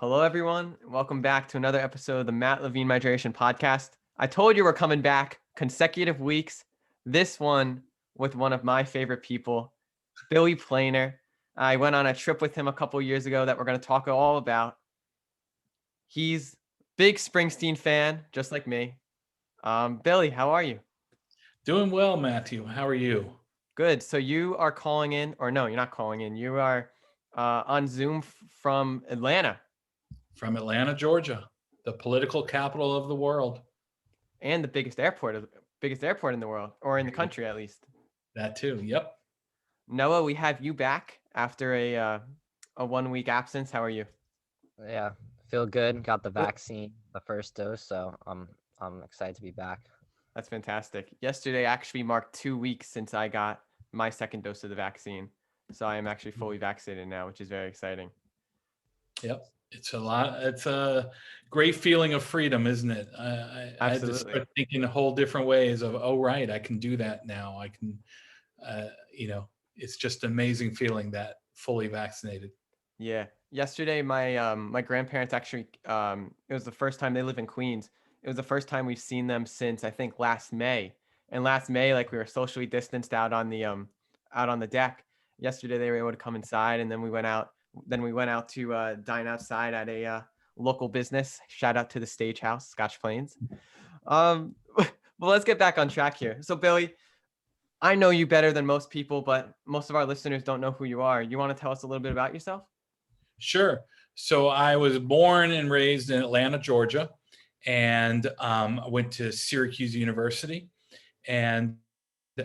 Hello, everyone. Welcome back to another episode of the Matt Levine Migration Podcast. I told you we're coming back consecutive weeks. This one with one of my favorite people, Billy Planer. I went on a trip with him a couple years ago that we're going to talk all about. He's big Springsteen fan, just like me. Billy, how are you? Doing well, Matthew. How are you? Good. So you are calling in, or no, you're not calling in. You are on Zoom from Atlanta From Atlanta, Georgia, the political capital of the world. and the biggest airport in the world, or in the country at least. That too. Yep. Noah, we have you back after a 1 week absence. How are you? Yeah, feel good. Got the vaccine, the first dose, so I'm excited to be back. That's fantastic. Yesterday actually marked 2 weeks since I got my second dose of the vaccine. So I am actually fully vaccinated now, which is very exciting. Yep. It's a lot. It's a great feeling of freedom, isn't it? I had to Absolutely. start thinking a whole different ways of, oh, right, I can do that now. I can, uh, you know, it's just an amazing feeling that fully vaccinated. Yeah. Yesterday, my grandparents actually it was the first time they live in Queens. It was the first time we've seen them since I think last May. And last May, like we were socially distanced out on the deck. Yesterday they were able to come inside, and then we went out. Then we went out to dine outside at a local business. Shout out to the Stage House, Scotch Plains. But let's get back on track here. So Billy, I know you better than most people, but most of our listeners don't know who you are. You want to tell us a little bit about yourself? Sure. So I was born and raised in Atlanta, Georgia, and I went to Syracuse University. And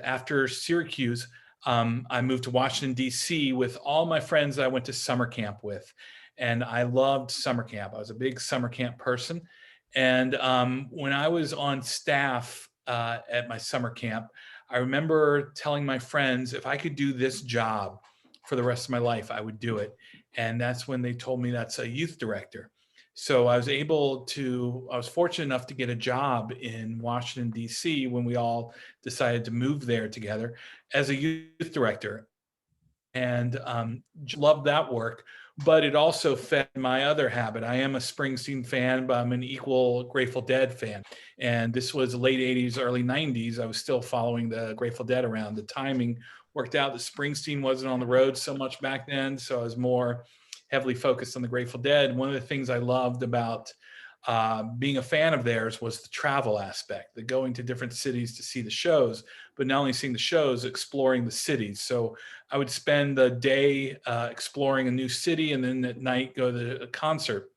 after Syracuse, I moved to Washington, D.C. with all my friends that I went to summer camp with. And I loved summer camp. I was a big summer camp person. And when I was on staff at my summer camp, I remember telling my friends, if I could do this job for the rest of my life, I would do it. And that's when they told me that's a youth director. So I was fortunate enough to get a job in Washington, D.C. when we all decided to move there together as a youth director. And loved that work. But it also fed my other habit. I am a Springsteen fan, but I'm an equal Grateful Dead fan. And this was the late 80s, early 90s. I was still following the Grateful Dead around. The timing worked out that Springsteen wasn't on the road so much back then. So I was more heavily focused on the Grateful Dead. One of the things I loved about being a fan of theirs was the travel aspect, the going to different cities to see the shows, but not only seeing the shows, exploring the cities. So I would spend the day exploring a new city, and then at night go to a concert.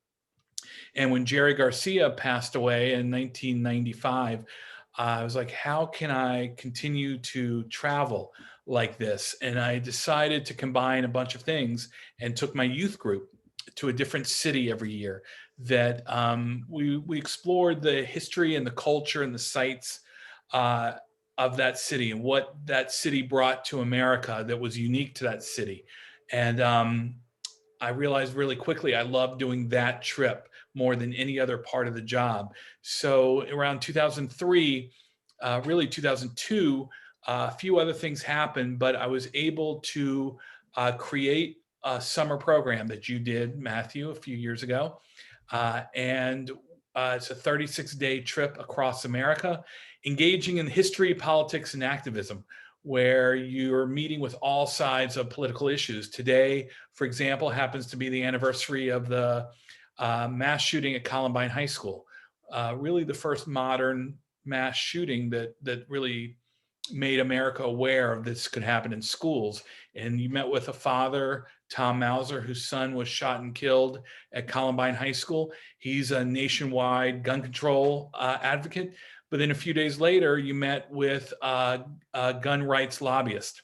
And when Jerry Garcia passed away in 1995, I was like, how can I continue to travel like this? And I decided to combine a bunch of things and took my youth group to a different city every year. That we explored the history and the culture and the sites of that city and what that city brought to America that was unique to that city. And I realized really quickly I loved doing that trip more than any other part of the job. So around 2003, really 2002, a few other things happened, but I was able to create a summer program that you did, Matthew, a few years ago. And it's a 36-day trip across America, engaging in history, politics, and activism, where you're meeting with all sides of political issues. Today, for example, happens to be the anniversary of the mass shooting at Columbine High School. Really the first modern mass shooting that really made America aware of this could happen in schools. And you met with a father, Tom Mauser, whose son was shot and killed at Columbine High School. He's a nationwide gun control advocate. But then a few days later, you met with a gun rights lobbyist,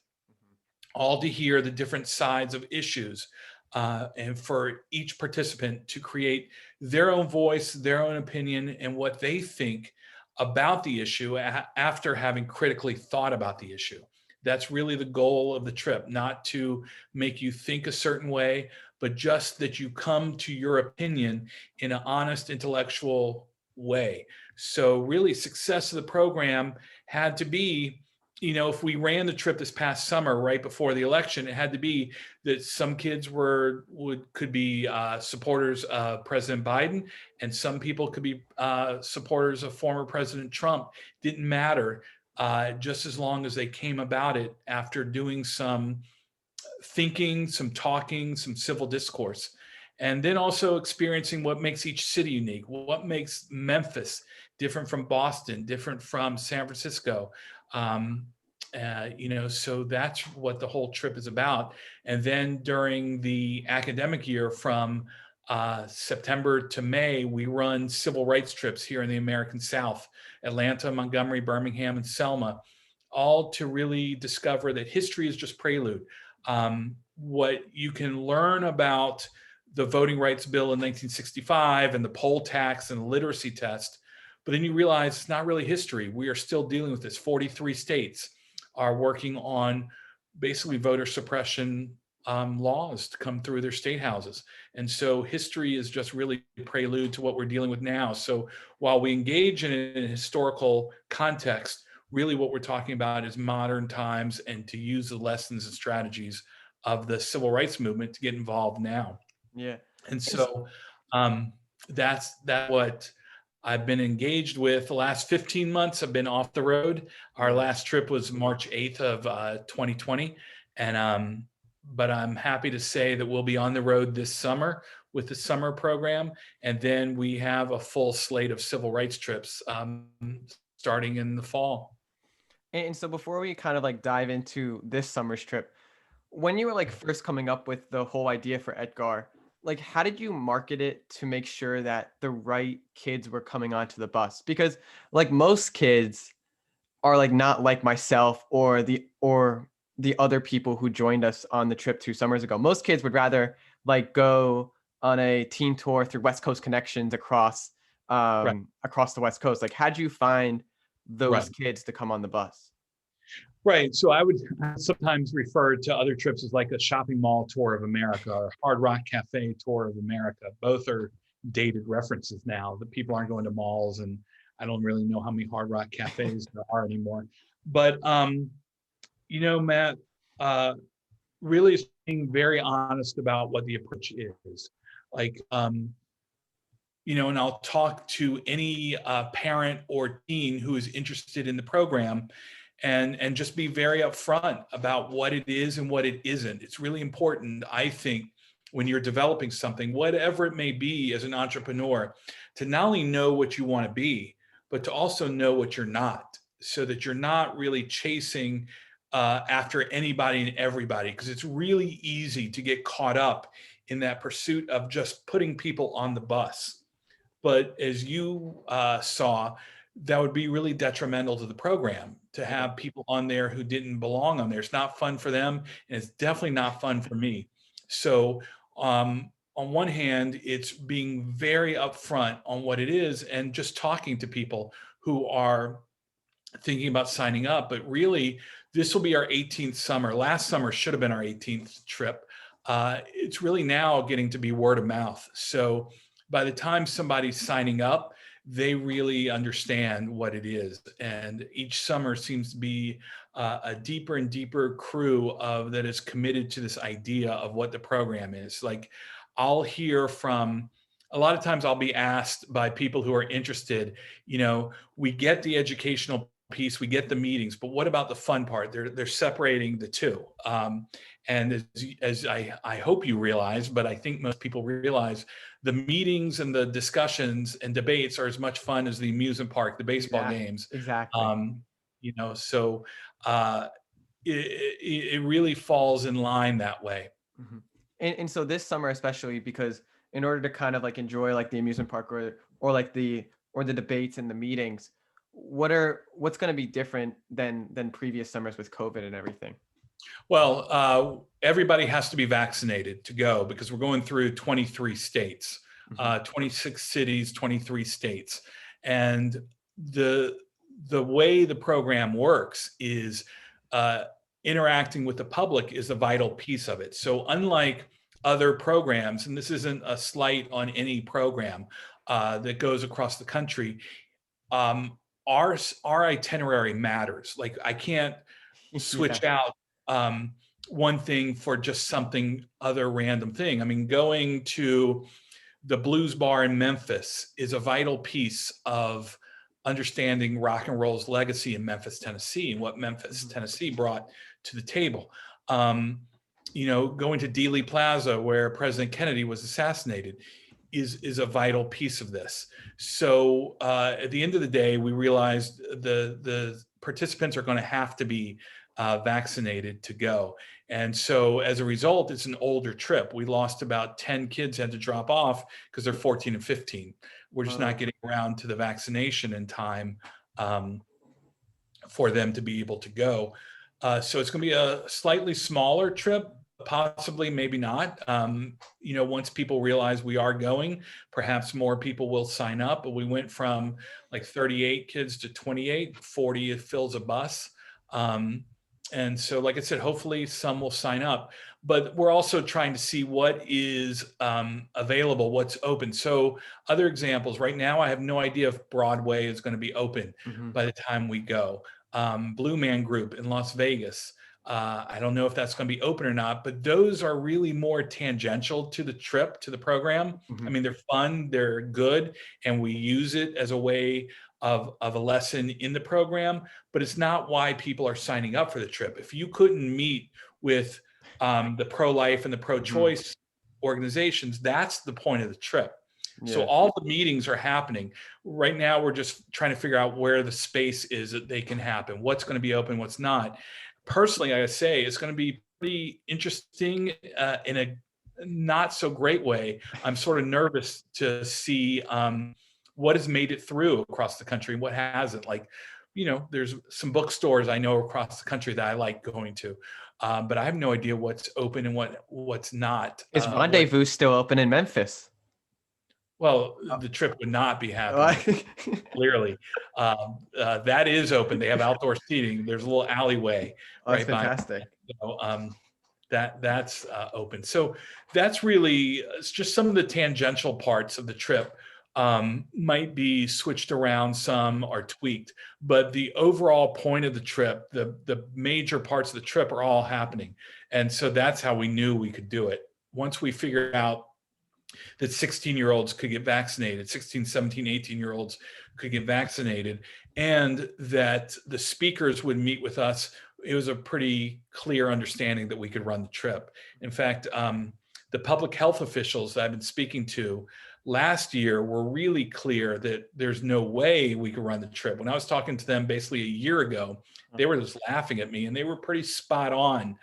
all to hear the different sides of issues, and for each participant to create their own voice, their own opinion, and what they think about the issue after having critically thought about the issue. That's really the goal of the trip, not to make you think a certain way, but just that you come to your opinion in an honest, intellectual way. So really, success of the program had to be if we ran the trip this past summer right before the election, it had to be that some kids could be supporters of President Biden, and some people could be supporters of former President Trump. Didn't matter, just as long as they came about it after doing some thinking, some talking, some civil discourse, and then also experiencing what makes each city unique, what makes Memphis different from Boston, different from San Francisco. So that's what the whole trip is about. And then during the academic year from September to May, we run civil rights trips here in the American South, Atlanta, Montgomery, Birmingham, and Selma, all to really discover that history is just prelude. What you can learn about the Voting Rights Bill in 1965 and the poll tax and the literacy test, but then you realize it's not really history. We are still dealing with this. 43 states are working on basically voter suppression laws to come through their state houses. And so history is just really a prelude to what we're dealing with now. So while we engage in a historical context, really what we're talking about is modern times and to use the lessons and strategies of the civil rights movement to get involved now. Yeah. And so that's what I've been engaged with. The last 15 months I've been off the road. Our last trip was March 8th of 2020. And but I'm happy to say that we'll be on the road this summer with the summer program. And then we have a full slate of civil rights trips starting in the fall. And so before we kind of like dive into this summer's trip, when you were like first coming up with the whole idea for Etgar, like how did you market it to make sure that the right kids were coming onto the bus? Because like most kids are like not like myself or the other people who joined us on the trip 2 summers ago. Most kids would rather like go on a teen tour through West Coast connections across Right. across the West Coast. Like how'd you find those Right. kids to come on the bus? Right. So I would sometimes refer to other trips as like a shopping mall tour of America or Hard Rock Cafe tour of America. Both are dated references now. The people aren't going to malls, and I don't really know how many Hard Rock cafes there are anymore. But Matt, really being very honest about what the approach is. Like, and I'll talk to any parent or teen who is interested in the program, and just be very upfront about what it is and what it isn't. It's really important, I think, when you're developing something, whatever it may be as an entrepreneur, to not only know what you want to be, but to also know what you're not, so that you're not really chasing after anybody and everybody, because it's really easy to get caught up in that pursuit of just putting people on the bus. But as you saw, that would be really detrimental to the program to have people on there who didn't belong on there. It's not fun for them, and it's definitely not fun for me. So on one hand, it's being very upfront on what it is and just talking to people who are thinking about signing up. But really, this will be our 18th summer. Last summer should have been our 18th trip. It's really now getting to be word of mouth. So by the time somebody's signing up, they really understand what it is. And each summer seems to be a deeper and deeper crew that is committed to this idea of what the program is. Like, I'll hear from, a lot of times I'll be asked by people who are interested, we get the educational piece, we get the meetings, but what about the fun part? They're separating the two. And as I hope you realize, but I think most people realize, the meetings and the discussions and debates are as much fun as the amusement park, the baseball games. Exactly. So it really falls in line that way. Mm-hmm. And so this summer, especially because in order to kind of like enjoy like the amusement park or like the debates and the meetings, what's going to be different than previous summers with COVID and everything? Well, everybody has to be vaccinated to go, because we're going through 23 states, 26 cities, 23 states. And the way the program works is interacting with the public is a vital piece of it. So unlike other programs, and this isn't a slight on any program that goes across the country, our itinerary matters. Like I can't Yeah. switch out one thing for just something other random thing. I mean, going to the blues bar in Memphis is a vital piece of understanding rock and roll's legacy in Memphis, Tennessee, and what Memphis, Tennessee brought to the table. Going to Dealey Plaza, where President Kennedy was assassinated, is a vital piece of this. So at the end of the day, we realized the participants are going to have to be vaccinated to go. And so as a result, it's an older trip. We lost about 10 kids, had to drop off because they're 14 and 15. We're just not getting around to the vaccination in time for them to be able to go. So it's going to be a slightly smaller trip, possibly, maybe not. Once people realize we are going, perhaps more people will sign up. But we went from like 38 kids to 28, 40, it fills a bus. And so, like I said, hopefully some will sign up. But we're also trying to see what is available, what's open. So other examples, right now, I have no idea if Broadway is going to be open by the time we go. Blue Man Group in Las Vegas. I don't know if that's going to be open or not, but those are really more tangential to the trip, to the program. I mean, they're fun, they're good, and we use it as a way of a lesson in the program, but it's not why people are signing up for the trip. If you couldn't meet with the pro-life and the pro-choice organizations, that's the point of the trip. So Yeah. all the meetings are happening. Right now, we're just trying to figure out where the space is that they can happen, what's going to be open, what's not. Personally, I gotta say, it's going to be pretty interesting in a not so great way. I'm sort of nervous to see what has made it through across the country and what hasn't. Like, there's some bookstores I know across the country that I like going to, but I have no idea what's open and what's not. Is Rendezvous still open in Memphis? Well, the trip would not be happening. Clearly, that is open. They have outdoor seating. There's a little alleyway That's right by. fantastic. So, that's open. So that's really it's just some of the tangential parts of the trip might be switched around some or tweaked, but the overall point of the trip, the major parts of the trip are all happening. And so that's how we knew we could do it. Once we figured out that 16-year-olds could get vaccinated, 16, 17, 18-year-olds could get vaccinated, and that the speakers would meet with us, it was a pretty clear understanding that we could run the trip. In fact, the public health officials that I've been speaking to last year were really clear that there's no way we could run the trip. When I was talking to them basically a year ago, they were just laughing at me, and they were pretty spot on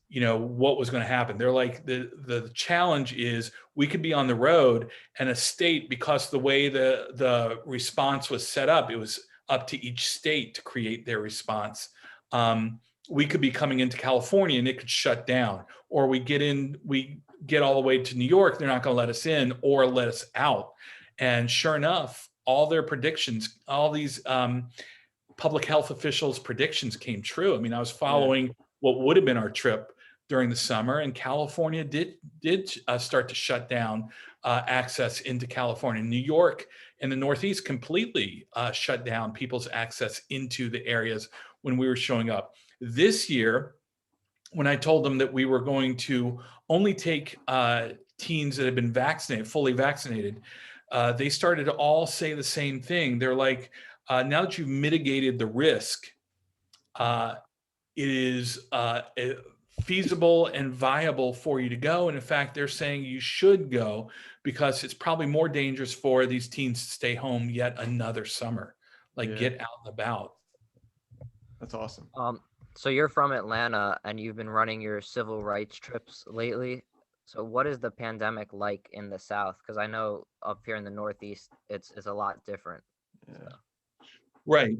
what was going to happen. They're like, the challenge is we could be on the road, and a state, because the way the response was set up, it was up to each state to create their response. We could be coming into California and it could shut down, or we get all the way to New York, they're not going to let us in or let us out. And sure enough, all their predictions, all these public health officials' predictions came true. I mean, I was following what would have been our trip during the summer, and California did start to shut down access into California. New York and the Northeast completely shut down people's access into the areas when we were showing up. This year, when I told them that we were going to only take teens that had been vaccinated, fully vaccinated, they started to all say the same thing. They're like, now that you've mitigated the risk, it is feasible and viable for you to go. And in fact, they're saying you should go because it's probably more dangerous for these teens to stay home yet another summer, get out and about. That's awesome. So you're from Atlanta and you've been running your civil rights trips lately. So what is the pandemic like in the South? Because I know up here in the Northeast, it's a lot different. Yeah. So. Right.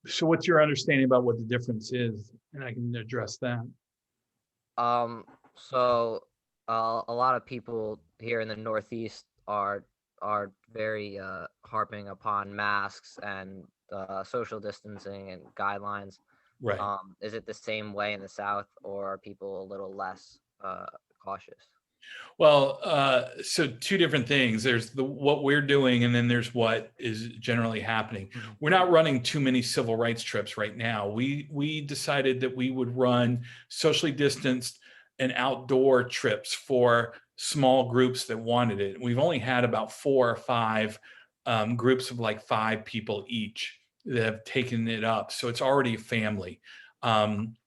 So what's your understanding about what the difference is? And I can address that. So a lot of people here in the Northeast are very harping upon masks and social distancing and guidelines. Right. Is it the same way in the South, or are people a little less cautious? Well, so two different things. There's what we're doing, and then there's what is generally happening. Mhm. We're not running too many civil rights trips right now. We decided that we would run socially distanced and outdoor trips for small groups that wanted it. We've only had about 4 or 5 groups of like 5 people each that have taken it up. So it's already a family. Um,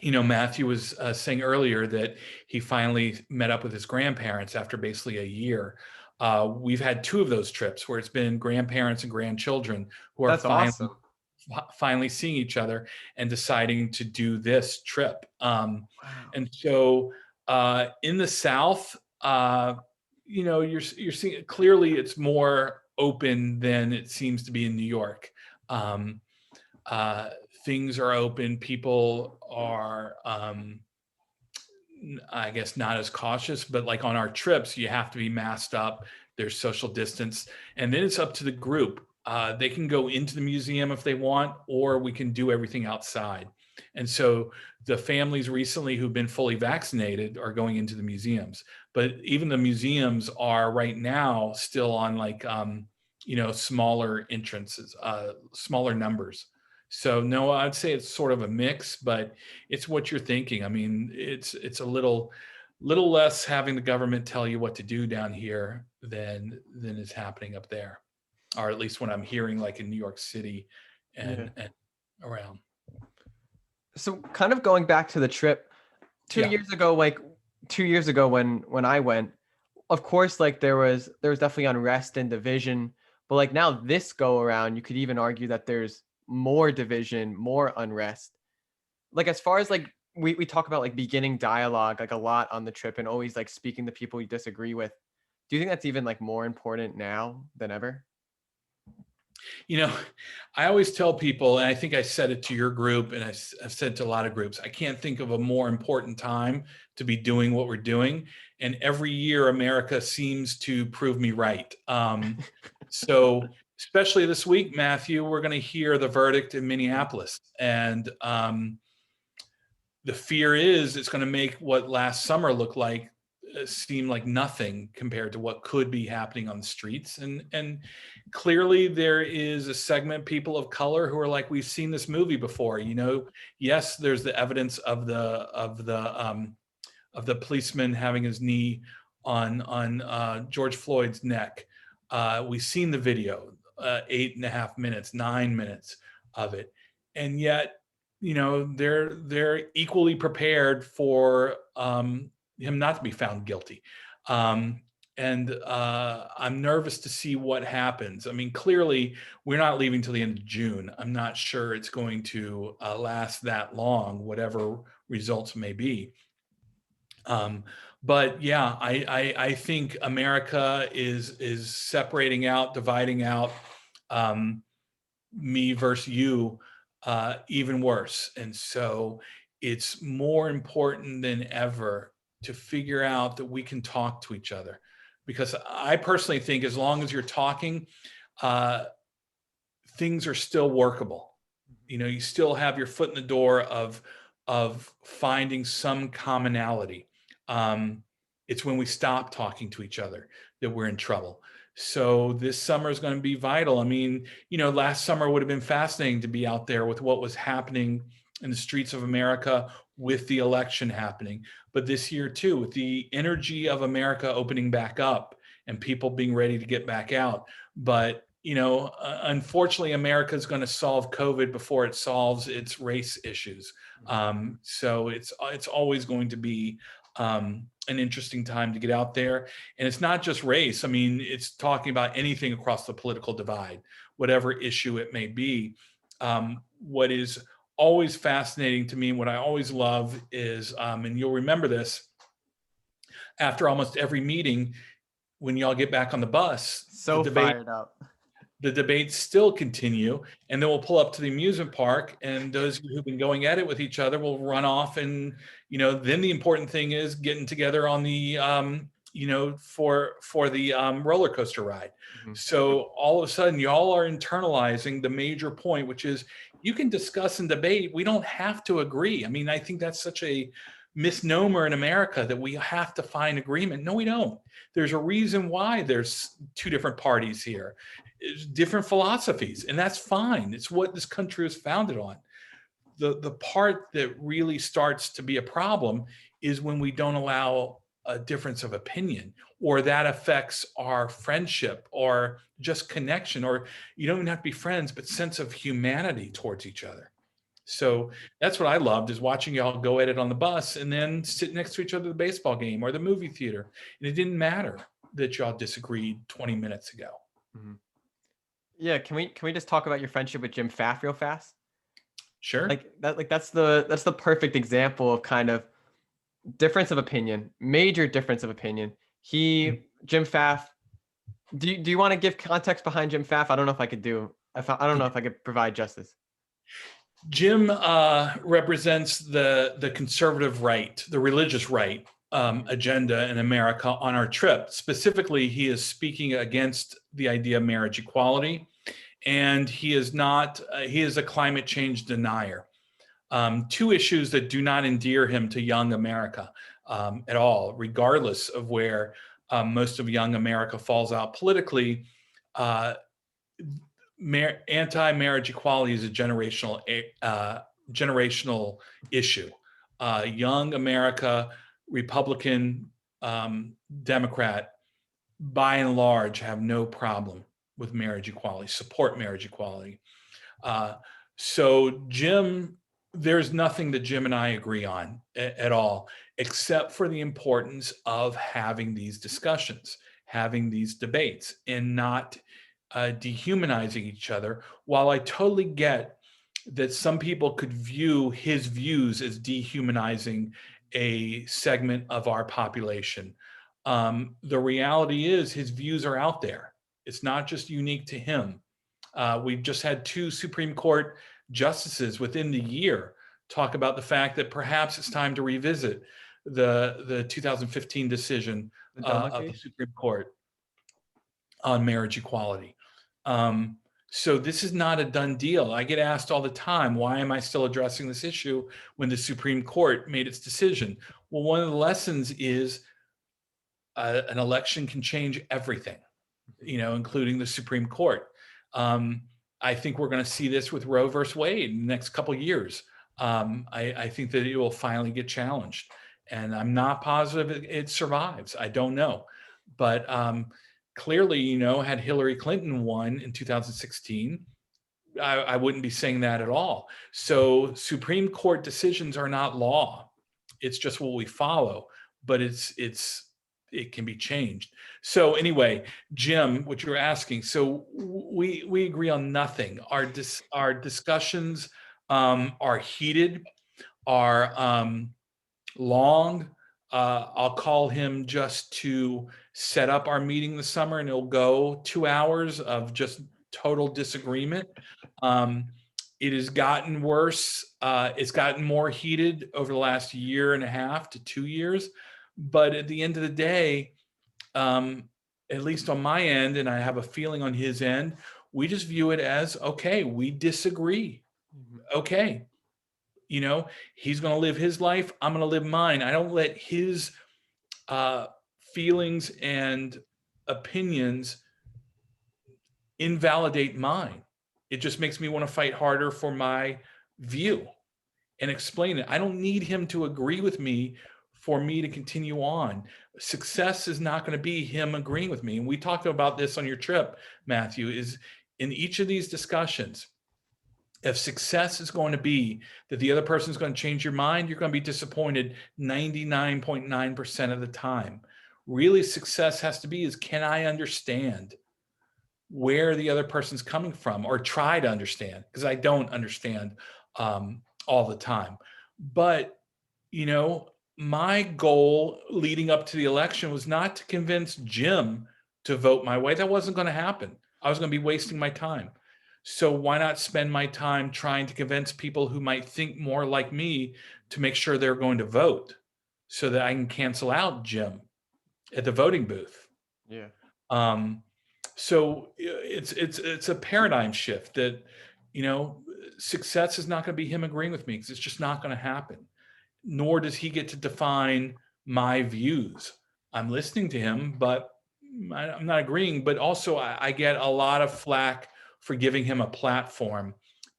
Matthew was saying earlier that he finally met up with his grandparents after basically a year. We've had 2 of those trips where it's been grandparents and grandchildren who are That's awesome. finally seeing each other and deciding to do this trip. Wow. And so in the South, you're seeing clearly it's more open than it seems to be in New York. Um, uh, Things are open. People are, I guess, not as cautious, but like on our trips, you have to be masked up. There's social distance. And then it's up to the group. They can go into the museum if they want, or we can do everything outside. And so the families recently who've been fully vaccinated are going into the museums. But even the museums are right now still on like, smaller entrances, smaller numbers. So no, I'd say it's sort of a mix, but it's what you're thinking. I mean, it's a little less having the government tell you what to do down here than is happening up there, or at least when I'm hearing like in New York City Yeah. and around. So kind of going back to the trip, two Yeah. years ago, like 2 years ago when I went, of course, like there was definitely unrest and division, but like now this go around, you could even argue that there's more division, more unrest. Like as far as like we talk about like beginning dialogue like a lot on the trip and always like speaking to people you disagree with. Do you think that's even like more important now than ever? You know, I always tell people, and I think I said it to your group, and I've said to a lot of groups, I can't think of a more important time to be doing what we're doing. And every year, America seems to prove me right. So, especially this week, Matthew, we're going to hear the verdict in Mhm. Minneapolis. And the fear is it's going to make what last summer looked like seem like nothing compared to what could be happening on the streets. And clearly there is a segment of people of color who are like, we've seen this movie before. Yes, there's the evidence of the policeman having his knee on George Floyd's neck. We've seen the video, 8.5 minutes, 9 minutes of it, and yet, they're equally prepared for him not to be found guilty. And I'm nervous to see what happens. I mean, clearly, we're not leaving till the end of June. I'm not sure it's going to last that long, whatever results may be. Um, but yeah, I think America is separating out, dividing out, me versus you, even worse. And so it's more important than ever to figure out that we can talk to each other. Because I personally think as long as you're talking, uh, things are still workable. You still have your foot in the door of finding some commonality. Um, it's when we stop talking to each other that we're in trouble. So this summer is going to be vital. I mean, last summer would have been fascinating to be out there with what was happening in the streets of America with the election happening. But this year too, with the energy of America opening back up and people being ready to get back out. But unfortunately, America is going to solve COVID before it solves its race issues. So it's always going to be an interesting time to get out there. And it's not just race. I mean, it's talking about anything across the political divide, whatever issue it may be. What is always fascinating to me, what I always love is, and you'll remember this, after almost every meeting, when y'all get back on the bus, So fired up. the debates still continue, and then we'll pull up to the amusement park, and those who've been going at it with each other will run off. And then the important thing is getting together on the for the roller coaster ride. Mhm. So all of a sudden y'all are internalizing the major point, which is you can discuss and debate, we don't have to agree. I mean, I think that's such a misnomer in America that we have to find agreement. No, we don't. There's a reason why there's two different parties here. It's different philosophies, and that's fine. It's what this country was founded on. The part that really starts to be a problem is when we don't allow a difference of opinion, or that affects our friendship or just connection, or you don't even have to be friends, but sense of humanity towards each other. So that's what I loved, is watching y'all go at it on the bus and then sit next to each other at the baseball game or the movie theater. And it didn't matter that y'all disagreed 20 minutes ago. Mm-hmm. Yeah, can we just talk about your friendship with Jim Pfaff real fast? Sure. That's the perfect example of kind of difference of opinion, major difference of opinion. Jim Pfaff. Do you want to give context behind Jim Pfaff? I don't know if I could I don't know if I could provide justice. Jim represents the conservative right, the religious right agenda in America on our trip. Specifically, he is speaking against the idea of marriage equality, and he is a climate change denier. Two issues that do not endear him to young America at all, regardless of where most of young America falls out politically. Anti-marriage equality is a generational issue. Young America, Republican, Democrat, by and large, have no problem with marriage equality, support marriage equality. So Jim, there's nothing that Jim and I agree on at all, except for the importance of having these discussions, having these debates, and not dehumanizing each other. While I totally get that some people could view his views as dehumanizing a segment of our population, the reality is his views are out there. It's not just unique to him. We've just had 2 Supreme Court justices within the year talk about the fact that perhaps it's time to revisit the 2015 decision of the Supreme Court on marriage equality. So this is not a done deal. I get asked all the time, why am I still addressing this issue when the Supreme Court made its decision? Well, one of the lessons is an election can change everything, including the Supreme Court. I think we're going to see this with Roe versus Wade in the next couple of years. I think that it will finally get challenged, and I'm not positive it survives. I don't know, but clearly, had Hillary Clinton won in 2016, I wouldn't be saying that at all. So Supreme Court decisions are not law. It's just what we follow, but it can be changed. So anyway, Jim, what you're asking, so we agree on nothing. Our discussions are heated, are long. I'll call him just to set up our meeting this summer, and it'll go 2 hours of just total disagreement. It has gotten worse. It's gotten more heated over the last 1.5 to 2 years. But at the end of the day, at least on my end, and I have a feeling on his end, we just view it as, okay, we disagree. Okay. He's going to live his life. I'm going to live mine. I don't let his feelings and opinions invalidate mine. It just makes me want to fight harder for my view and explain it. I don't need him to agree with me for me to continue on. Success is not going to be him agreeing with me. And we talked about this on your trip, Matthew, is in each of these discussions, if success is going to be that the other person is going to change your mind, you're going to be disappointed 99.9% of the time. Really, success has to be is, can I understand where the other person's coming from, or try to understand, because I don't understand all the time. But, my goal leading up to the election was not to convince Jim to vote my way. That wasn't going to happen. I was going to be wasting my time. So why not spend my time trying to convince people who might think more like me to make sure they're going to vote, so that I can cancel out Jim at the voting booth? Yeah. So it's a paradigm shift that, success is not going to be him agreeing with me, because it's just not going to happen. nor does he get to define my views. I'm listening to him, but I'm not agreeing. But also, I get a lot of flack for giving him a platform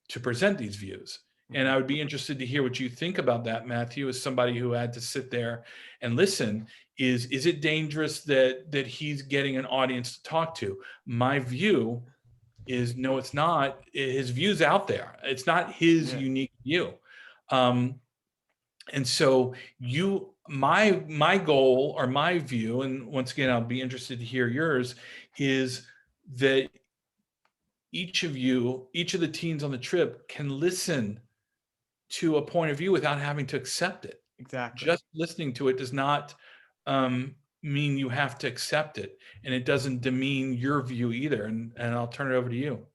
to present these views. And I would be interested to hear what you think about that, Matthew, as somebody who had to sit there and listen. Is it dangerous that he's getting an audience to talk to? My view is no, it's not. His view's out there. It's not his unique view. And so my goal or my view, and once again, I'll be interested to hear yours, is that each of the teens on the trip can listen to a point of view without having to accept it. Exactly. Just listening to it does not mean you have to accept it, and it doesn't demean your view either. And I'll turn it over to you.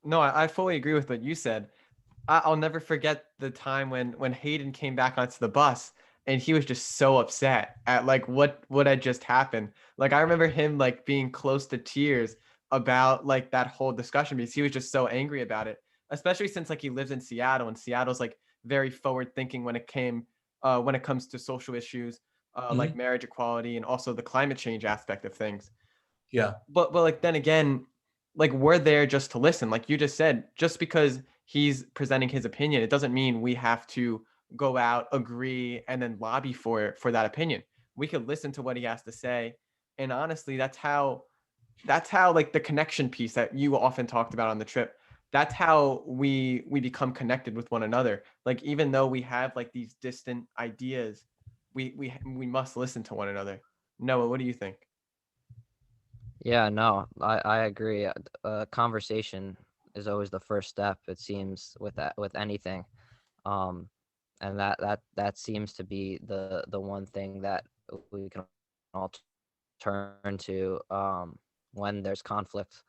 No, I fully agree with what you said. I'll never forget the time when Hayden came back onto the bus and he was just so upset at like what had just happened. Like I remember him like being close to tears about like that whole discussion because he was just so angry about it. Especially since like he lives in Seattle and Seattle's like very forward thinking when it comes to social issues like Mhm. marriage equality and also the climate change aspect of things. Yeah. But like then again, like we're there just to listen. Like you just said, just because he's presenting his opinion, it doesn't mean we have to go out, agree, and then lobby for that opinion. We could listen to what he has to say. And honestly, that's how like the connection piece that you often talked about on the trip. That's how we become connected with one another. Like even though we have like these distant ideas, we must listen to one another. Noah, what do you think? Yeah, no, I agree. Conversation is always the first step, it seems, with anything. Um, and that seems to be the one thing that we can all turn to when there's conflict.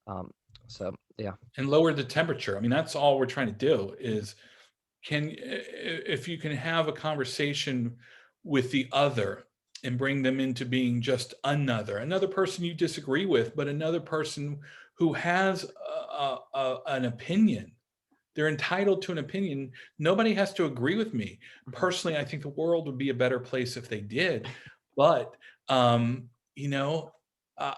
Um, so yeah. And lower the temperature. I mean, that's all we're trying to do is if you can have a conversation with the other and bring them into being just another person you disagree with, but another person who has an opinion. They're entitled to an opinion. Nobody has to agree with me. Mhm. Personally, I think the world would be a better place if they did. But um, you know, uh,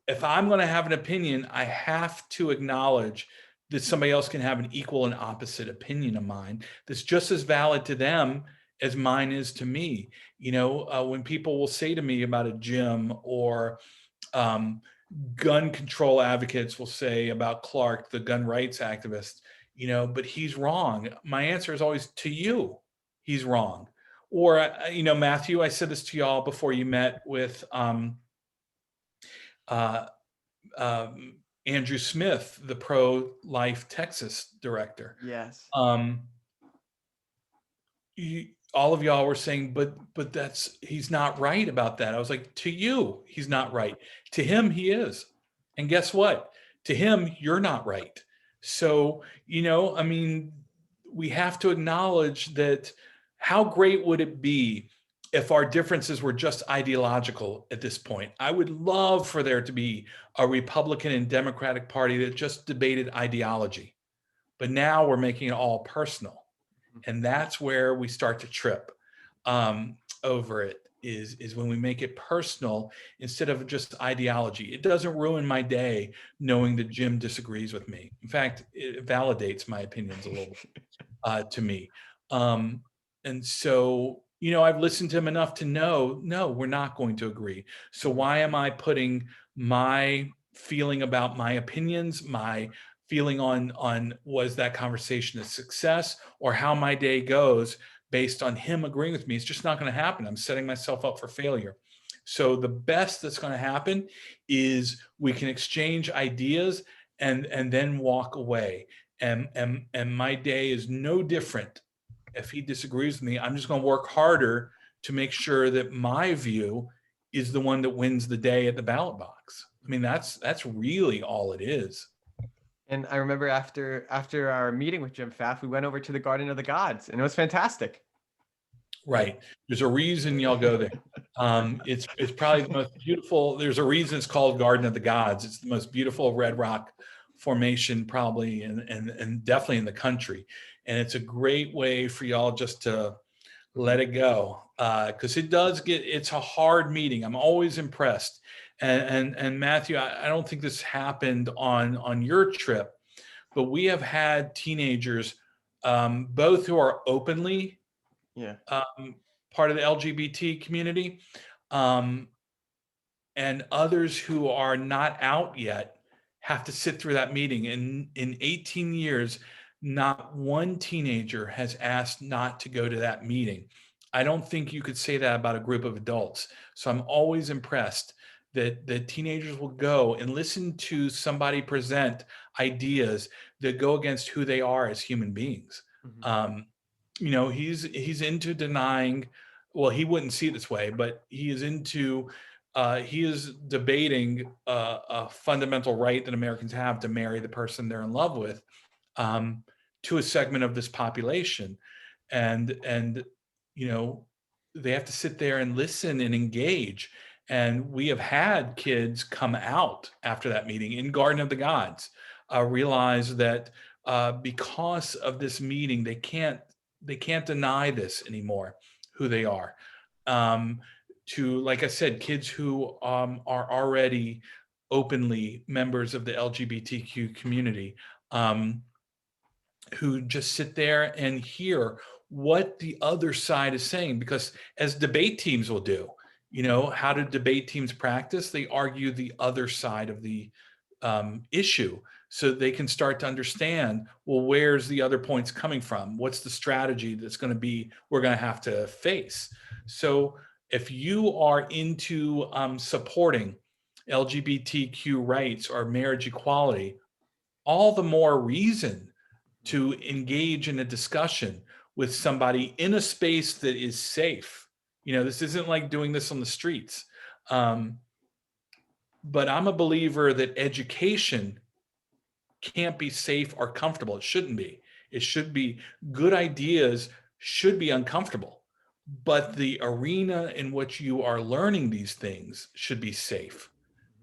if I'm going to have an opinion, I have to acknowledge that somebody else can have an equal and opposite opinion of mine that's just as valid to them as mine is to me. When people will say to me about a gym or um, gun control advocates will say about Clark, the gun rights activist, but he's wrong. My answer is always to you, he's wrong. Or, Matthew, I said this to y'all before you met with uh, um, Andrew Smith, the pro-life Texas director. Yes. Um, all of y'all were saying, but he's not right about that. I was like, to you, he's not right. To him, he is. And guess what? To him, you're not right. So, I mean, we have to acknowledge that how great would it be if our differences were just ideological at this point? I would love for there to be a Republican and Democratic Party that just debated ideology. But now we're making it all personal. And that's where we start to trip over it is when we make it personal instead of just ideology. It doesn't ruin my day knowing that Jim disagrees with me. In fact, it validates my opinions a little to me. And so, I've listened to him enough to know, no, we're not going to agree. So why am I putting my feeling about my opinions, my feeling on was that conversation a success or how my day goes based on him agreeing with me? It's just not going to happen. I'm setting myself up for failure. So the best that's going to happen is we can exchange ideas and then walk away. And my day is no different. If he disagrees with me, I'm just going to work harder to make sure that my view is the one that wins the day at the ballot box. I mean, that's really all it is. And I remember after our meeting with Jim Pfaff, we went over to the Garden of the Gods, and it was fantastic. Right. There's a reason y'all go there. It's probably the most beautiful. There's a reason it's called Garden of the Gods. It's the most beautiful red rock formation probably and definitely in the country. And it's a great way for y'all just to let it go. Because it's a hard meeting. I'm always impressed. And Matthew, I don't think this happened on your trip, but we have had teenagers, both who are openly Yeah. part of the LGBT community, um, and others who are not out yet have to sit through that meeting. And in 18 years, not one teenager has asked not to go to that meeting. I don't think you could say that about a group of adults. So I'm always impressed that teenagers will go and listen to somebody present ideas that go against who they are as human beings. Mhm. He's into denying. Well, he wouldn't see it this way, but he is debating a fundamental right that Americans have to marry the person they're in love with, um, to a segment of this population, and you know they have to sit there and listen and engage. And we have had kids come out after that meeting in Garden of the Gods, realize that because of this meeting, they can't deny this anymore, who they are. Um, to, like I said, kids who are already openly members of the LGBTQ community, um, who just sit there and hear what the other side is saying. Because as debate teams will do, how do debate teams practice? They argue the other side of the issue so they can start to understand, well, where's the other points coming from? What's the strategy that's going to be we're going to have to face? So if you are into supporting LGBTQ rights or marriage equality, all the more reason to engage in a discussion with somebody in a space that is safe. This isn't like doing this on the streets. But I'm a believer that education can't be safe or comfortable. It shouldn't be. It should be, good ideas should be uncomfortable, but the arena in which you are learning these things should be safe.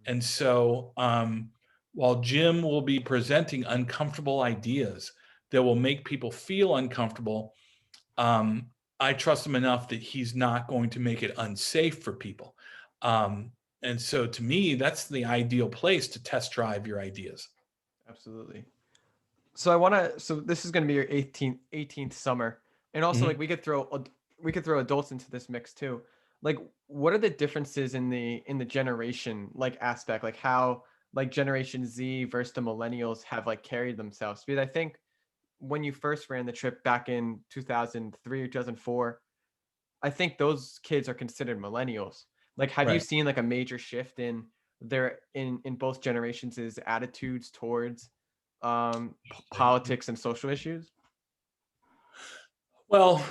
And so, while Jim will be presenting uncomfortable ideas that will make people feel uncomfortable, um, I trust him enough that he's not going to make it unsafe for people. And so, to me, that's the ideal place to test drive your ideas. Absolutely. So this is going to be your 18th summer. And also like Mhm. we could throw adults into this mix too. Like what are the differences in the generation like aspect, like how like Generation Z versus the millennials have like carried themselves? Because I think when you first ran the trip back in 2003 or 2004, I think those kids are considered millennials. Like have you Right. seen like a major shift in both generations' attitudes towards politics and social issues? Well,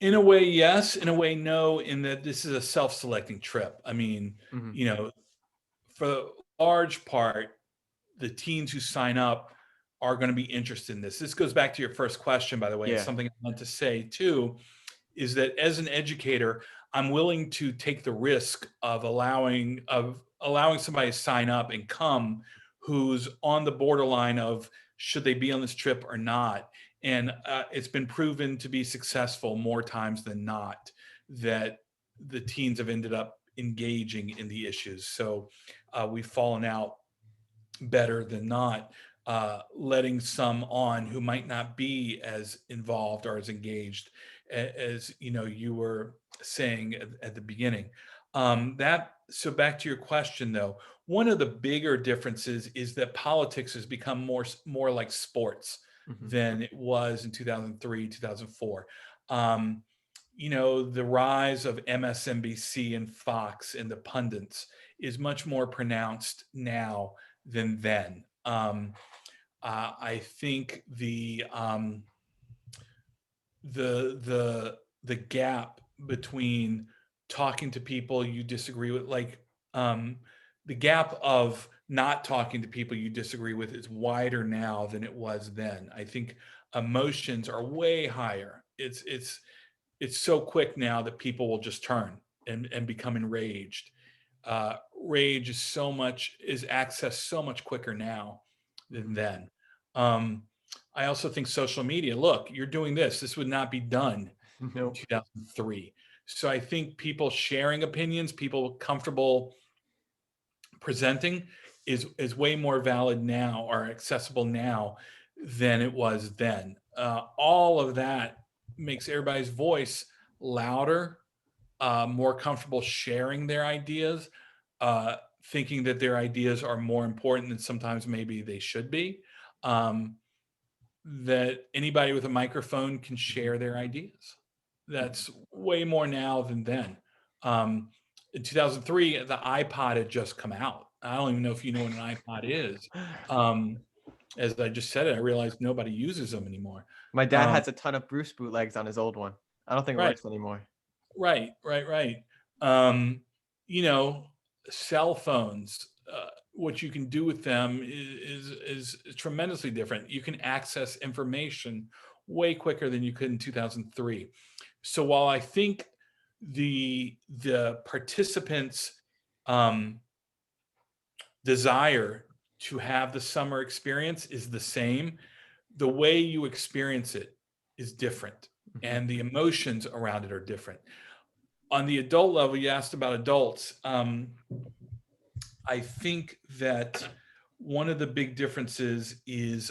in a way, yes. In a way, no, in that this is a self selecting trip. I mean, Hmm. you know, for the large part, the teens who sign up are going to be interested in this. This goes back to your first question, by the way, and Yeah. something I meant to say too is that as an educator, I'm willing to take the risk of allowing somebody to sign up and come who's on the borderline of should they be on this trip or not. And it's been proven to be successful more times than not that the teens have ended up engaging in the issues. So we've fallen out better than not, letting some on who might not be as involved or as engaged as you were saying at the beginning. That So back to your question though, one of the bigger differences is that politics has become more like sports Hmm. than it was in 2003, 2004. Um, the rise of MSNBC and Fox and the pundits is much more pronounced now than then. I think the gap between talking to people you disagree with, like the gap of not talking to people you disagree with, is wider now than it was then. I think emotions are way higher. It's so quick now that people will just turn and become enraged. Rage is accessed so much quicker now than Hmm. then. Um, I also think social media. Look, you're doing this. This would not be done in Nope. 2003. So I think people sharing opinions, people comfortable presenting is way more valid now or accessible now than it was then. All of that makes everybody's voice louder, more comfortable sharing their ideas, uh, thinking that their ideas are more important than sometimes maybe they should be. Um, that anybody with a microphone can share their ideas. That's way more now than then. In 2003, the iPod had just come out. I don't even know if you know what an iPod is. Um, as I just said it, I realized nobody uses them anymore. My dad Um, has a ton of Bruce bootlegs on his old one. I don't think it right, works anymore. right. Um, you know, cell phones. What you can do with them is tremendously different. You can access information way quicker than you could in 2003. So while I think the participants' um, desire to have the summer experience is the same, the way you experience it is different, Mhm. and the emotions around it are different. On the adult level, you asked about adults. I think that one of the big differences is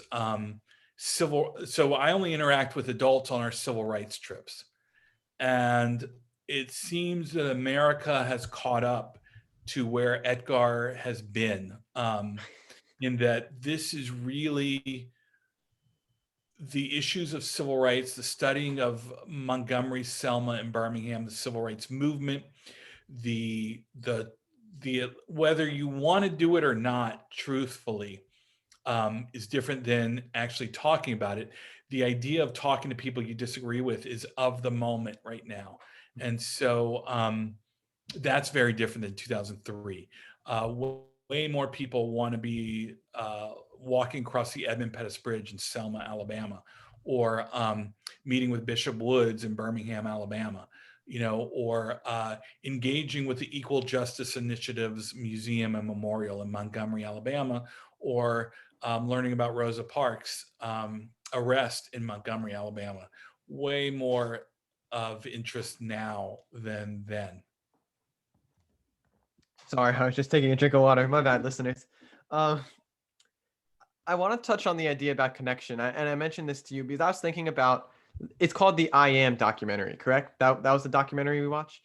civil. So I only interact with adults on our civil rights trips. And it seems that America has caught up to where Etgar has been, in that this is really the issues of civil rights, the studying of Montgomery, Selma, and Birmingham, the civil rights movement, the whether you want to do it or not, truthfully, is different than actually talking about it. The idea of talking to people you disagree with is of the moment right now. And so that's very different than 2003. Way more people want to be walking across the Edmund Pettus Bridge in Selma, Alabama, or meeting with Bishop Woods in Birmingham, Alabama, or engaging with the Equal Justice Initiative's museum and memorial in Montgomery, Alabama, or learning about Rosa Parks' arrest in Montgomery, Alabama. Way more of interest now than then. Sorry, I was just taking a drink of water. My bad, listeners. Um, I want to touch on the idea about connection, and I mentioned this to you because I was thinking about. It's called the I Am documentary, correct? That was the documentary we watched.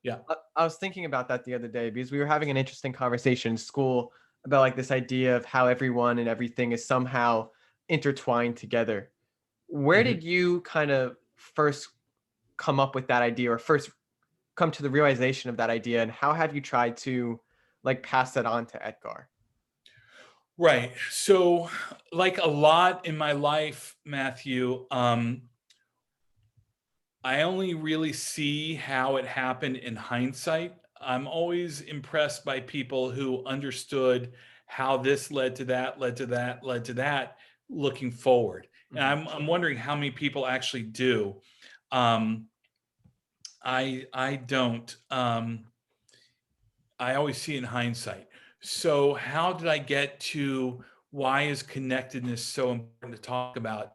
Yeah. I was thinking about that the other day because we were having an interesting conversation in school about like this idea of how everyone and everything is somehow intertwined together. Where Mhm. did you kind of first come up with that idea or first come to the realization of that idea, and how have you tried to like pass that on to Edgar? Right. So, like a lot in my life, Matthew, I only really see how it happened in hindsight. I'm always impressed by people who understood how this led to that, led to that, led to that, looking forward. And Mhm. I'm wondering how many people actually do. Um, I don't. I always see it in hindsight. So how did I get to why is connectedness so important to talk about?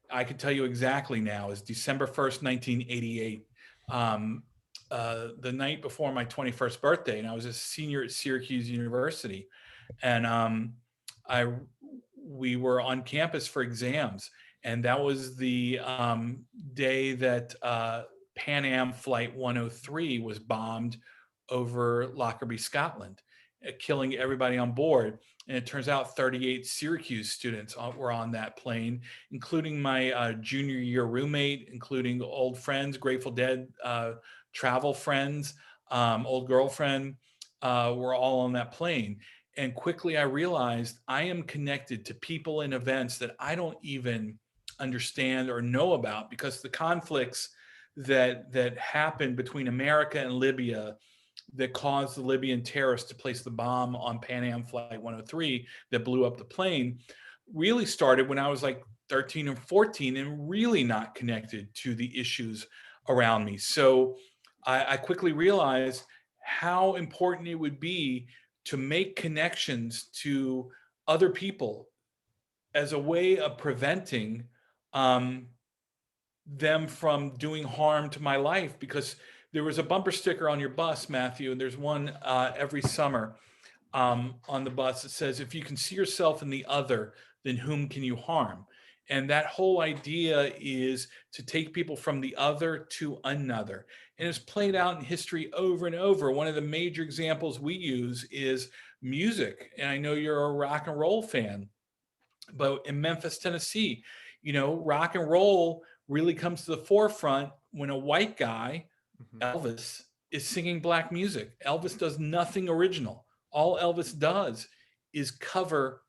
I can tell you exactly now is December 1st, 1988, the night before my 21st birthday, and I was a senior at Syracuse University, and I we were on campus for exams, and that was the day that Pan Am Flight 103 was bombed over Lockerbie, Scotland, killing everybody on board. And it turns out 38 Syracuse students were on that plane, including my junior year roommate, including old friends, Grateful Dead travel friends, old girlfriend, were all on that plane. And quickly I realized I am connected to people and events that I don't even understand or know about, because the conflicts that happened between America and Libya that caused the Libyan terrorists to place the bomb on Pan Am Flight 103 that blew up the plane really started when I was like 13 and 14 and really not connected to the issues around me. So I quickly realized how important it would be to make connections to other people as a way of preventing um, them from doing harm to my life, because there was a bumper sticker on your bus, Matthew, and there's one every summer on the bus that says, if you can see yourself in the other, then whom can you harm? And that whole idea is to take people from the other to another. And it's played out in history over and over. One of the major examples we use is music. And I know you're a rock and roll fan, but in Memphis, Tennessee, rock and roll really comes to the forefront when a white guy, Mhm. Elvis, is singing black music. Elvis does nothing original. All Elvis does is cover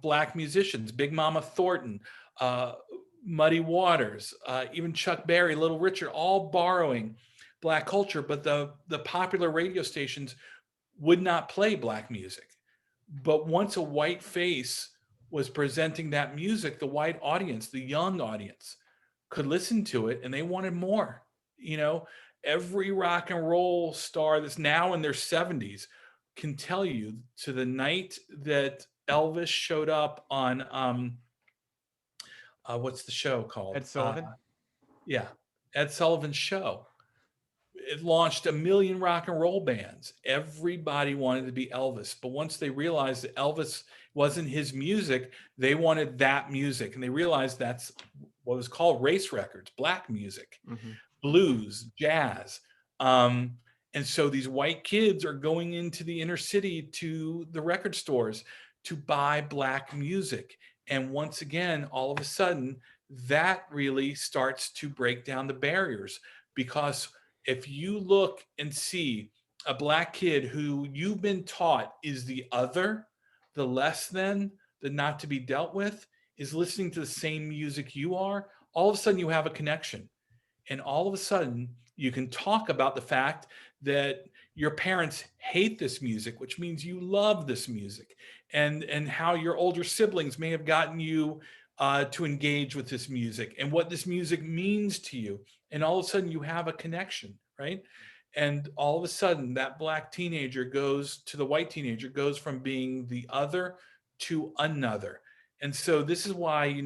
black musicians, Big Mama Thornton, uh, Muddy Waters, even Chuck Berry, Little Richard, all borrowing black culture. But the popular radio stations would not play black music. But once a white face was presenting that music, the white audience, the young audience, could listen to it, and they wanted more. You know, every rock and roll star that's now in their 70s can tell you, to the night that Elvis showed up on what's the show called? Ed Sullivan. Yeah, Ed Sullivan's show. It launched a million rock and roll bands. Everybody wanted to be Elvis. But once they realized that Elvis wasn't his music, they wanted that music. And they realized that's what was called race records, black music, Hmm. blues, jazz. Um, and so these white kids are going into the inner city to the record stores to buy black music. And once again, all of a sudden, that really starts to break down the barriers, because if you look and see a black kid who you've been taught is the other, the less than, the not to be dealt with, is listening to the same music you are, all of a sudden you have a connection. And all of a sudden you can talk about the fact that your parents hate this music, which means you love this music, and how your older siblings may have gotten you to engage with this music, and what this music means to you. And all of a sudden you have a connection, right? And all of a sudden that black teenager goes to the white teenager, goes from being the other to another. And so this is why,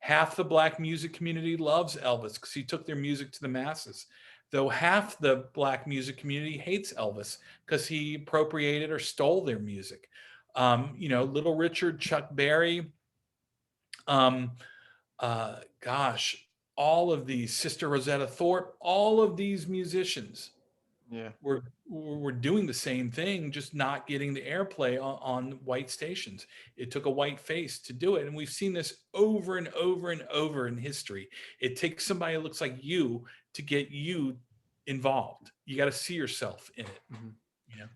half the black music community loves Elvis, because he took their music to the masses. Though half the black music community hates Elvis because he appropriated or stole their music. Little Richard, Chuck Berry, um, gosh, all of these, Sister Rosetta Thorpe, all of these musicians Yeah. were doing the same thing, just not getting the airplay on white stations. It took a white face to do it, and we've seen this over and over and over in history. It takes somebody who looks like you to get you involved. You got to see yourself in it. Hmm. You know.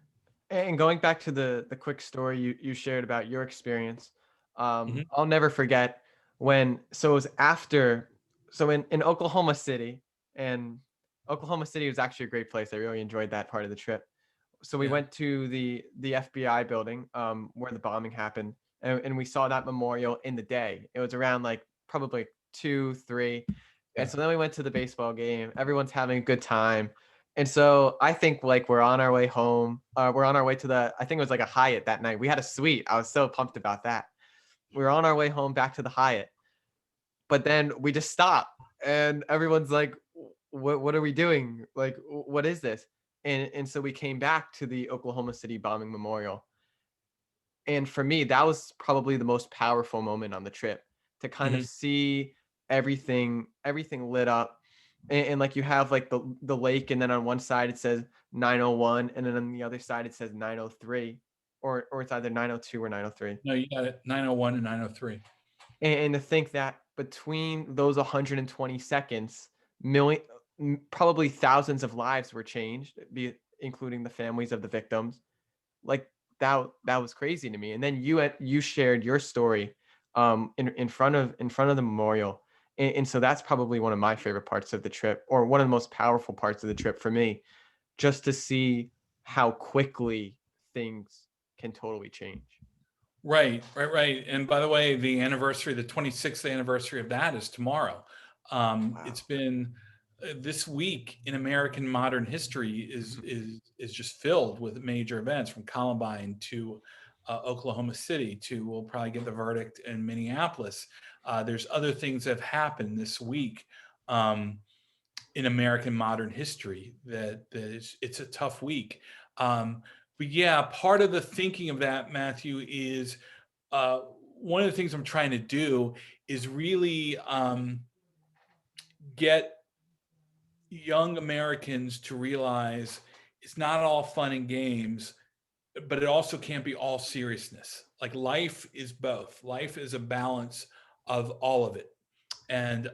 And going back to the quick story you shared about your experience, Mhm. I'll never forget when, so it was after, so in Oklahoma City, and Oklahoma City was actually a great place. I really enjoyed that part of the trip. So we Yeah. went to the FBI building, where the bombing happened, and we saw that memorial in the day. It was around like probably 2, 3. And Yeah. so then we went to the baseball game. Everyone's having a good time. And so I think like we're on our way home. We're on our way to I think it was like a Hyatt that night. We had a suite. I was so pumped about that. We were on our way home back to the Hyatt, but then we just stopped, and everyone's like, what are we doing? Like, what is this? And so we came back to the Oklahoma City bombing memorial. And for me, that was probably the most powerful moment on the trip, to kind of Mhm. see everything lit up. And like you have like the lake, and then on one side it says 901, and then on the other side it says 903, or it's either 902 or 903. No, you got it. 901 and 903. And to think that between those 120 seconds, million, probably thousands of lives were changed, including the families of the victims. Like that was crazy to me. And then you shared your story in front of the memorial. And so that's probably one of my favorite parts of the trip, or one of the most powerful parts of the trip for me, just to see how quickly things can totally change. Right, right, right. And by the way, the 26th anniversary of that is tomorrow. It's Wow. been this week in American modern history is just filled with major events, from Columbine to Oklahoma City to, we'll probably get the verdict in Minneapolis. There's other things that have happened this week. in American modern history. It's a tough week. But yeah, part of the thinking of that, Matthew, is uh, one of the things I'm trying to do is really get young Americans to realize it's not all fun and games, but it also can't be all seriousness. Like life is both. Life is a balance of all of it. And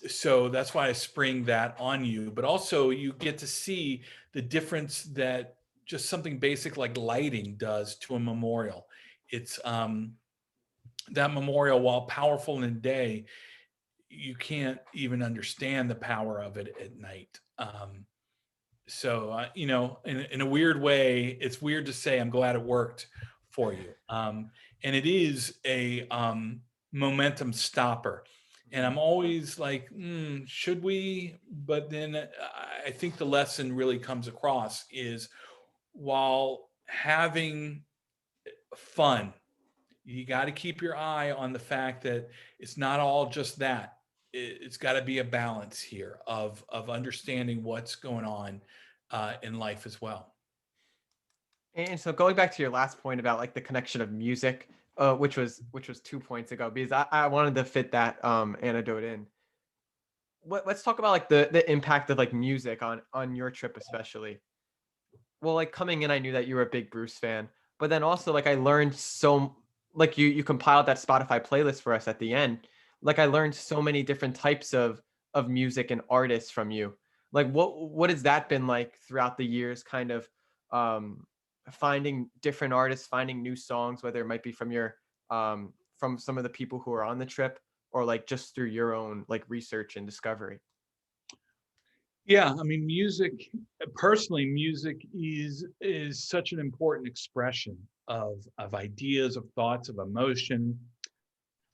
so that's why I spring that on you. But also, you get to see the difference that just something basic like lighting does to a memorial. It's that memorial, while powerful in the day, you can't even understand the power of it at night. You know, in a weird way, it's weird to say I'm glad it worked for you. And it is a momentum stopper. And I'm always like, should we? But then I think the lesson really comes across is, while having fun, you got to keep your eye on the fact that it's not all just that. It's got to be a balance here of understanding what's going on in life as well. And so going back to your last point about like the connection of music, which was 2 points ago, because I wanted to fit that anecdote in. Let's talk about like the impact of like music on your trip especially. Well, like coming in, I knew that you were a big Bruce fan, but then also like I learned like you compiled that Spotify playlist for us at the end. Like I learned so many different types of music and artists from you. Like what has that been like throughout the years, kind of um finding different artists, finding new songs, whether it might be from some of the people who are on the trip, or like just through your own like research and discovery. Yeah, I mean, personally, music is such an important expression of ideas, of thoughts, of emotion.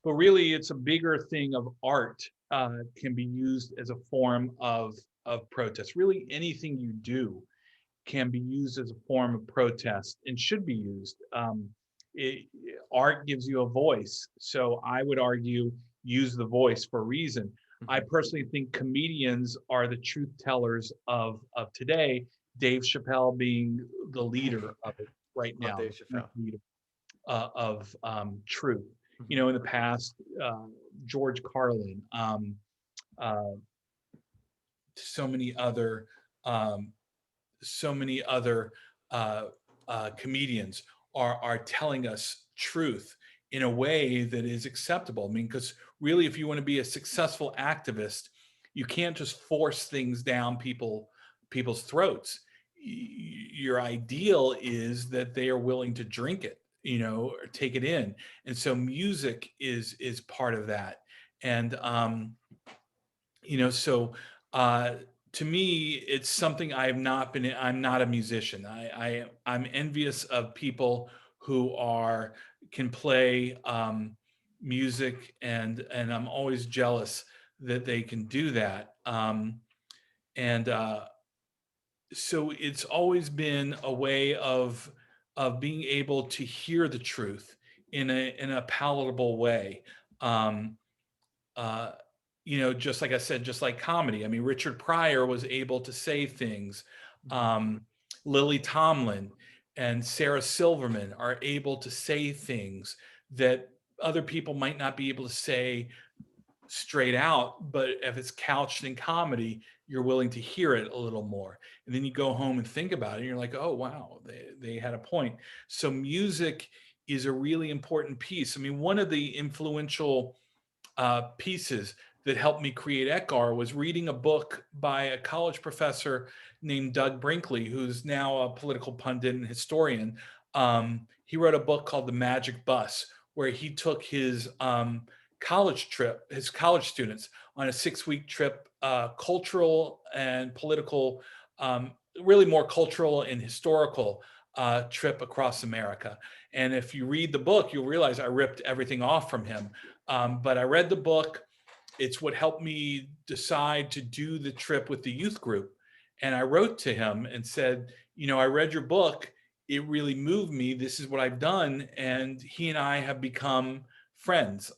But really, it's a bigger thing of art. Can be used as a form of protest. Really, anything you do can be used as a form of protest and should be used. It, Art gives you a voice, so I would argue use the voice for a reason. I Mhm. personally think comedians are the truth tellers of today. Dave Chappelle being the leader of it right Love now, Dave the current Chappelle. leader of truth. You Mhm. know, in the past, George Carlin, uh, so many other um, so many other uh, comedians are telling us truth in a way that is acceptable. I mean, because really, if you want to be a successful activist, you can't just force things down people's throats. Your ideal is that they are willing to drink it, you know, or take it in. And so music is part of that. And you know, so uh to me, it's something I'm not a musician. I'm envious of people who are can play music, and I'm always jealous that they can do that. And So it's always been a way of being able to hear the truth in a palatable way. um uh, you know, just like I said, just like comedy. I mean, Richard Pryor was able to say things. Mhm. Um, Lily Tomlin and Sarah Silverman are able to say things that other people might not be able to say straight out, but if it's couched in comedy, you're willing to hear it a little more. And then you go home and think about it, and you're like, oh, wow, they had a point. So music is a really important piece. I mean, one of the influential pieces that helped me create Etgar was reading a book by a college professor named Doug Brinkley, who's now a political pundit and historian. He wrote a book called The Magic Bus, where he took his college students on a 6-week trip, cultural and political, really more cultural and historical trip across America. And if you read the book, you'll realize I ripped everything off from him. But I read the book. It's what helped me decide to do the trip with the youth group. And I wrote to him and said, you know, I read your book. It really moved me. This is what I've done. And he and I have become friends,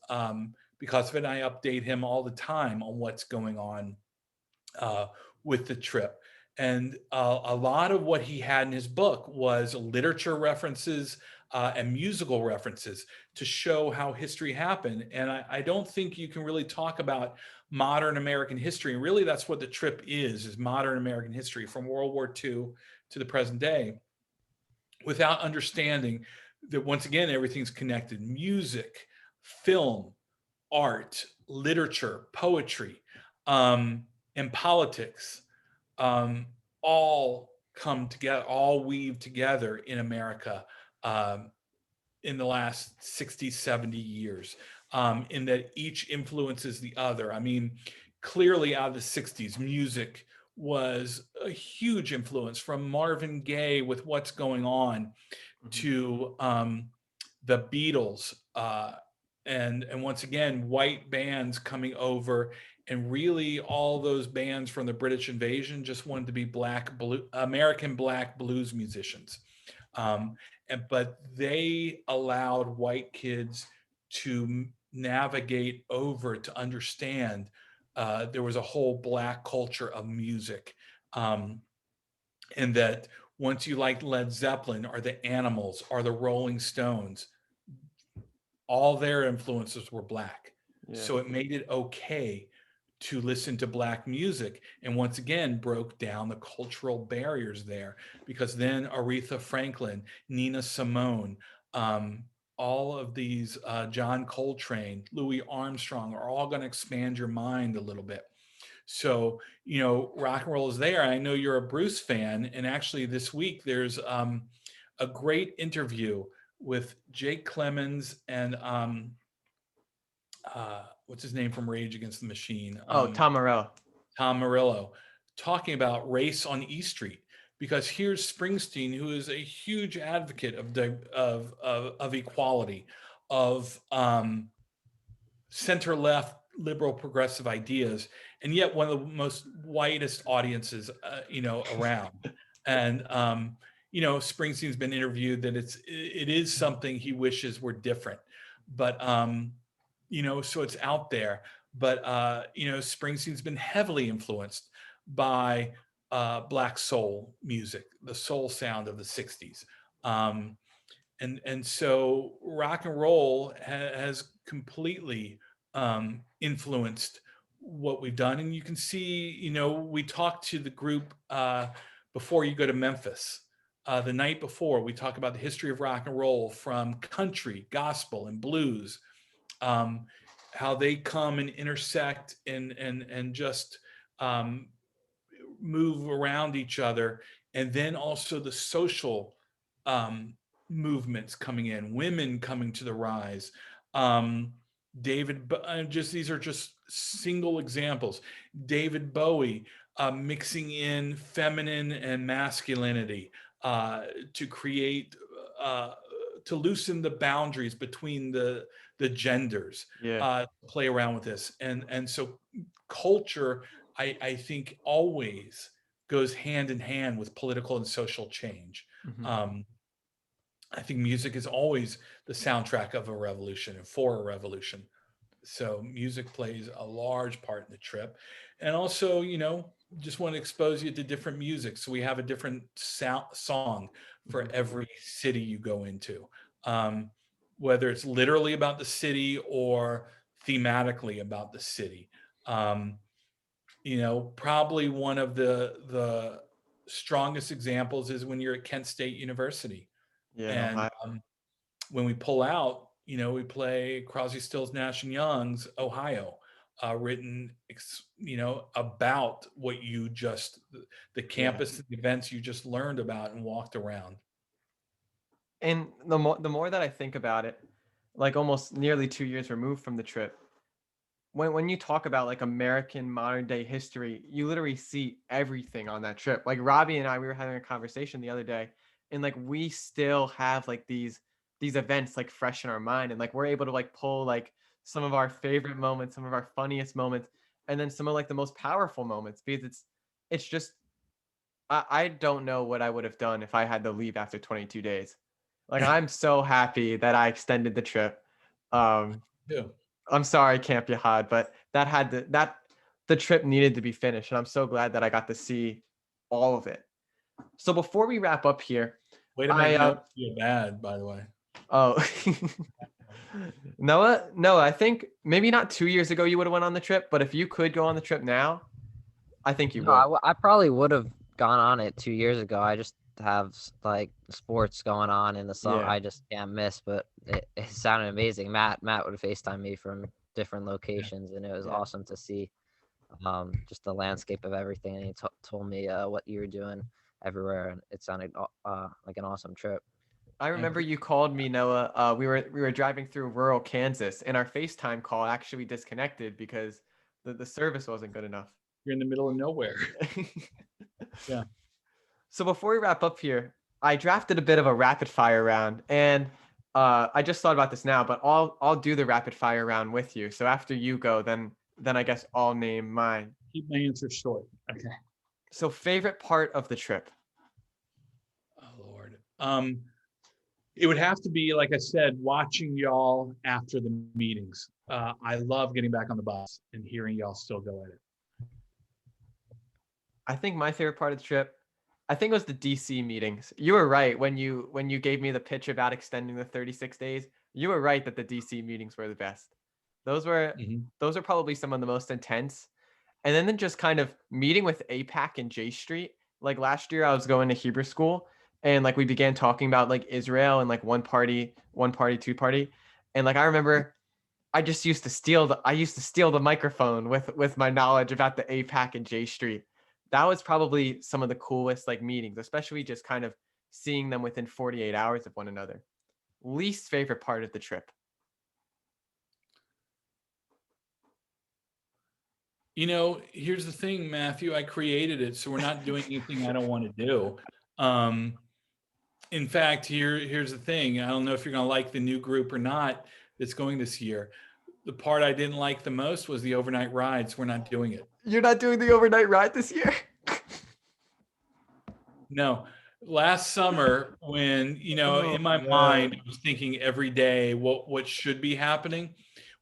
because of it. And I update him all the time on what's going on uh, with the trip. And a lot of what he had in his book was literature references and musical references to show how history happened. And I don't think you can really talk about modern American history. And really, that's what the trip is modern American history from World War II to the present day, without understanding that, once again, everything's connected: music, film, art, literature, poetry, and politics, um, all come together, all weave together in America um, in the last 60, 70 years, in that each influences the other. I mean, clearly out of the 60s, music was a huge influence, from Marvin Gaye with What's Going On Mhm. to the Beatles, and once again, white bands coming over, and really all those bands from the British invasion just wanted to be American black blues musicians, but they allowed white kids to navigate over to understand there was a whole black culture of music, um, and that once you liked Led Zeppelin or the Animals or the Rolling Stones, all their influences were black. Yeah. So it made it okay to listen to black music, and once again broke down the cultural barriers there, because then Aretha Franklin, Nina Simone, um, all of these, John Coltrane, Louis Armstrong, are all going to expand your mind a little bit. So, rock and roll is there. I know you're a Bruce fan, and actually this week there's a great interview with Jake Clemens and what's his name from Rage Against the Machine, Oh, Tom Morello. Tom Morello, talking about race on E Street. Because here's Springsteen, who is a huge advocate of equality, of center left liberal progressive ideas, and yet one of the most whitest audiences around. And Springsteen's been interviewed that it is something he wishes were different, but so it's out there. But Springsteen's been heavily influenced by black soul music, the soul sound of the 60s. And so rock and roll has completely influenced what we've done. And you can see, we talked to the group before you go to Memphis. The night before, we talk about the history of rock and roll, from country, gospel, and blues, how they come and intersect and just um, move around each other. And then also the social movements coming in, women coming to the rise. Um, these are just single examples. David Bowie mixing in feminine and masculinity to create, to loosen the boundaries between the genders, Yeah. play around with this. And so culture, I think, always goes hand in hand with political and social change. Mhm. Um, I think music is always the soundtrack of a revolution and for a revolution. So music plays a large part in the trip. And also, just want to expose you to different music. So we have a different song for Mhm. every city you go into, um, whether it's literally about the city or thematically about the city. Um, Probably one of the strongest examples is when you're at Kent State University, Yeah, in and Ohio. when we pull out, we play Crosby, Stills, Nash and Young's Ohio, written, about what you just, the Yeah. campus events you just learned about and walked around. And the more that I think about it, like almost nearly 2 years removed from the trip, when you talk about like American modern day history, you literally see everything on that trip. Like Robbie and I, we were having a conversation the other day, and like we still have like these events like fresh in our mind, and like we're able to like pull like some of our favorite moments, some of our funniest moments, and then some of like the most powerful moments, because it's just I don't know what I would have done if I had to leave after 22 days. Like I'm so happy that I extended the trip. Um, Yeah. I'm sorry, Camp Yahad, but the trip needed to be finished, and I'm so glad that I got to see all of it. So before we wrap up here, Way to make I Noah feel bad, by the way. oh Noah, I think maybe not 2 years ago you would have went on the trip, but if you could go on the trip now, I think you No, would. I probably would have gone on it 2 years ago. I just have like sports going on in the summer. Yeah. I just can't miss, but it sounded amazing. Matt would FaceTime me from different Yeah. locations, and it was Yeah. awesome to see just the landscape of everything. And he told me what you were doing everywhere, and it sounded like an awesome trip. I I remember agree. you called me, Noah. We were driving through rural Kansas, and our FaceTime call actually disconnected because the service wasn't good enough. You're in the middle of nowhere. Yeah. So before we wrap up here, I drafted a bit of a rapid fire round, and I just thought about this now, but I'll do the rapid fire round with you. So after you go, then I guess I'll name mine. Keep my answer short. Okay. So favorite part of the trip? Oh Lord. It would have to be, like I said, watching y'all after the meetings. I love getting back on the bus and hearing y'all still go at it. I think my favorite part of the trip, I think it was the DC meetings. You were right when you gave me the pitch about extending the 36 days. You were right that the DC meetings were the best. Those were Mhm. those are probably some of the most intense. And then just kind of meeting with APAC and J Street. Like last year, I was going to Hebrew school, and like we began talking about like Israel and like one party, two party, and like I remember I used to steal the microphone with my knowledge about the APAC and J Street. That was probably some of the coolest like meetings, especially just kind of seeing them within 48 hours of one another. Least favorite part of the trip. Here's the thing, Matthew. I created it, so we're not doing anything I don't want to do. Um, in fact, here's the thing. I don't know if you're going to like the new group or not that's going this year. The part I didn't like the most was the overnight rides. We're not doing it. You're not doing the overnight ride this year? No. Last summer, when Oh in my mind, man. I was thinking every day what should be happening.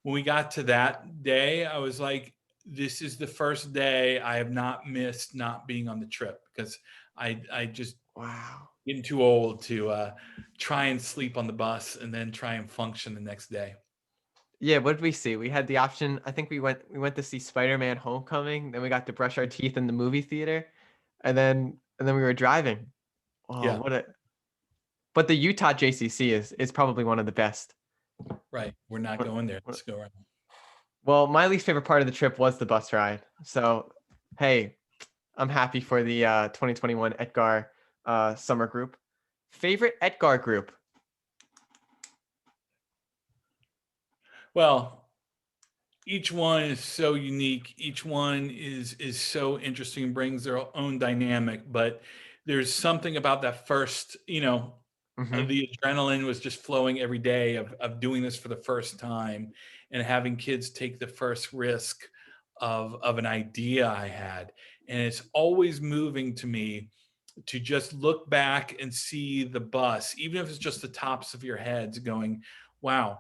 When we got to that day, I was like, this is the first day I have not missed not being on the trip, because I just Wow. getting too old to try and sleep on the bus and then try and function the next day. Yeah, what did we see? We had the option. I think we went to see Spider-Man Homecoming, then we got to brush our teeth in the movie theater, and then we were driving. Oh, Yeah, what a but the Utah JCC is probably one of the best. right. We're not What- going there. what- Let's go around. Well, my least favorite part of the trip was the bus ride. So, hey, I'm happy for the 2021 Etgar summer group. Favorite Etgar group? Well, each one is so unique. Each one is so interesting, brings their own dynamic. But there's something about that first, Hmm. the adrenaline was just flowing every day of doing this for the first time, and having kids take the first risk of an idea I had. And it's always moving to me to just look back and see the bus, even if it's just the tops of your heads, going, wow,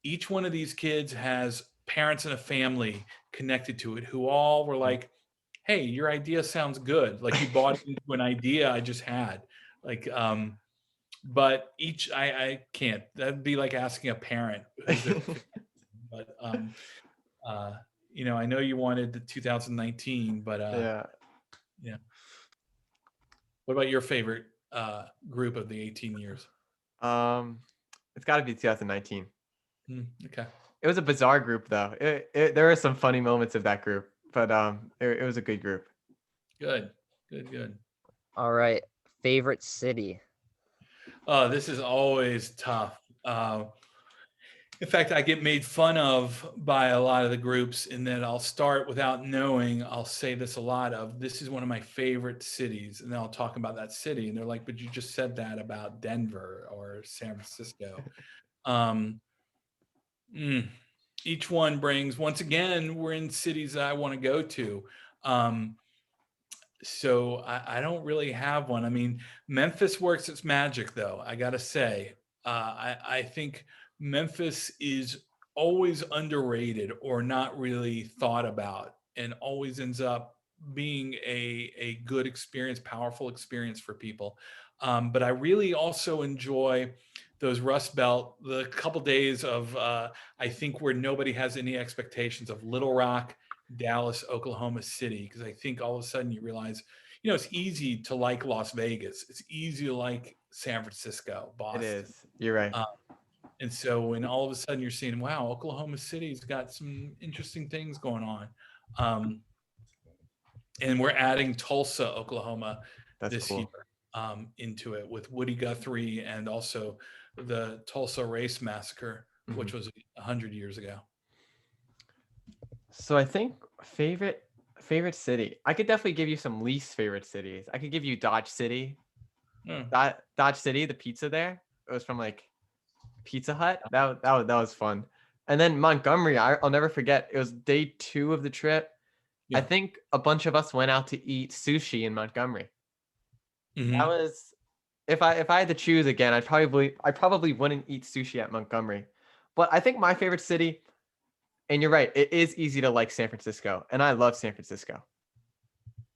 each one of these kids has parents and a family connected to it who all were like, hey, your idea sounds good, like you bought into an idea I just had. Like but each I can't, that'd be like asking a parent who's their favorite. But I know you wanted the 2019, but Yeah. yeah. What about your favorite group of the 18 years? Um, it's got to be 2019. Okay. It was a bizarre group though. There were some funny moments of that group, but it was a good group. Good. Good, good. All right, favorite city. Oh, this is always tough. In fact, I get made fun of by a lot of the groups in that I'll start without knowing. I'll say this a lot of, this is one of my favorite cities. And then I'll talk about that city. And they're like, but you just said that about Denver or San Francisco. Um, mm, each one brings, once again, we're in cities that I want to go to. Um, so I don't really have one. I mean, Memphis works its magic, though. I gotta say, I think Memphis is always underrated or not really thought about, and always ends up being a good experience, powerful experience for people. But I really also enjoy those Rust Belt, the couple days of I think where nobody has any expectations of Little Rock, Dallas, Oklahoma City, because I think all of a sudden you realize, it's easy to like Las Vegas. It's easy to like San Francisco, It Boston. is. You're right. And so when all of a sudden you're seeing, wow, Oklahoma City's got some interesting things going on. Um, and we're adding Tulsa, Oklahoma That's this year cool. into it with Woody Guthrie, and also the Tulsa Race Massacre, Mhm. which was 100 years ago. So I think favorite city. I could definitely give you some least favorite cities. I could give you Dodge City. Hmm. Dodge City, the pizza there. It was from like Pizza Hut. That was fun. And then Montgomery, I'll never forget. It was day 2 of the trip. I Yeah. think a bunch of us went out to eat sushi in Montgomery. That Hmm. was if I had to choose again, I probably wouldn't eat sushi at Montgomery. But I think my favorite city, and you're right, it is easy to like San Francisco, and I love San Francisco.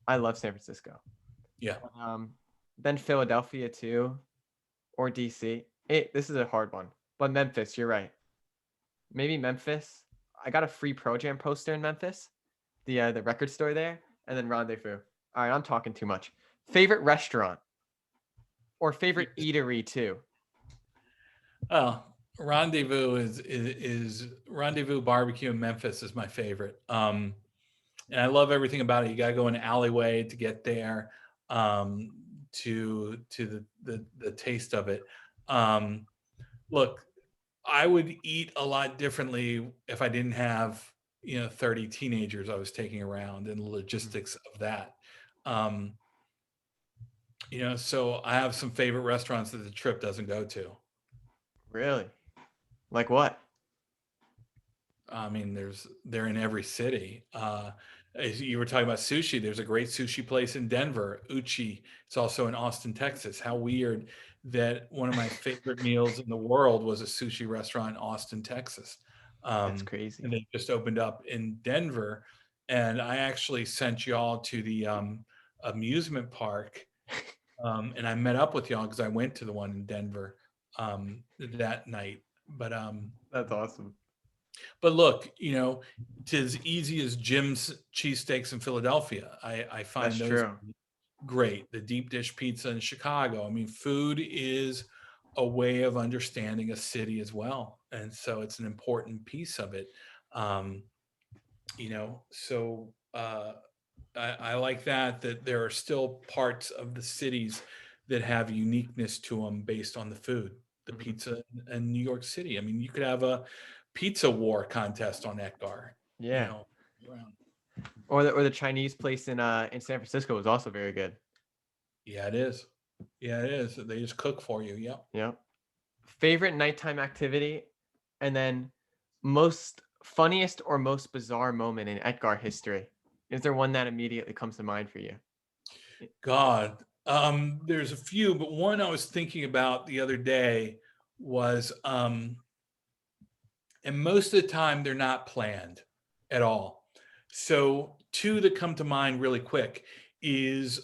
I love San Francisco. Yeah. Then Philadelphia too, or DC. This is a hard one, but Memphis, you're right. Maybe Memphis. I got a free Pro Jam poster in Memphis, the record store there, and then Rendezvous. All right, I'm talking too much. Favorite restaurant or favorite eatery too. Well, Rendezvous is Rendezvous Barbecue in Memphis is my favorite. And I love everything about it. You got to go an alleyway to get there, to the taste of it. Um, Look, I would eat a lot differently if I didn't have 30 teenagers I was taking around, and the Mhm. logistics of that. Um, so I have some favorite restaurants that the trip doesn't go to. Really? Like what? I mean, they're in every city. As you were talking about sushi, there's a great sushi place in Denver, Uchi. It's also in Austin, Texas. How weird that one of my favorite meals in the world was a sushi restaurant in Austin, Texas. That's And crazy. they just opened up in Denver. And I actually sent y'all to the amusement park, and I met up with y'all because I went to the one in Denver that night. That's awesome. But look, it's as easy as Jim's cheesesteaks in Philadelphia. I That's find those true. great. The deep dish pizza in Chicago. I mean, food is a way of understanding a city as well. And so it's an important piece of it. Um, so I like that there are still parts of the cities that have uniqueness to them based on the food. The Mhm. pizza in New York City. I mean, you could have a pizza war contest on Etgar, you Yeah. know. around- Or the Chinese place in San Francisco was also very good. Yeah, it is. Yeah, it is. They just cook for you. Yep. Yep. Favorite nighttime activity, and then most funniest or most bizarre moment in Etgar history. Is there one that immediately comes to mind for you? God, there's a few, but one I was thinking about the other day was, and most of the time they're not planned at all. So two that come to mind really quick is,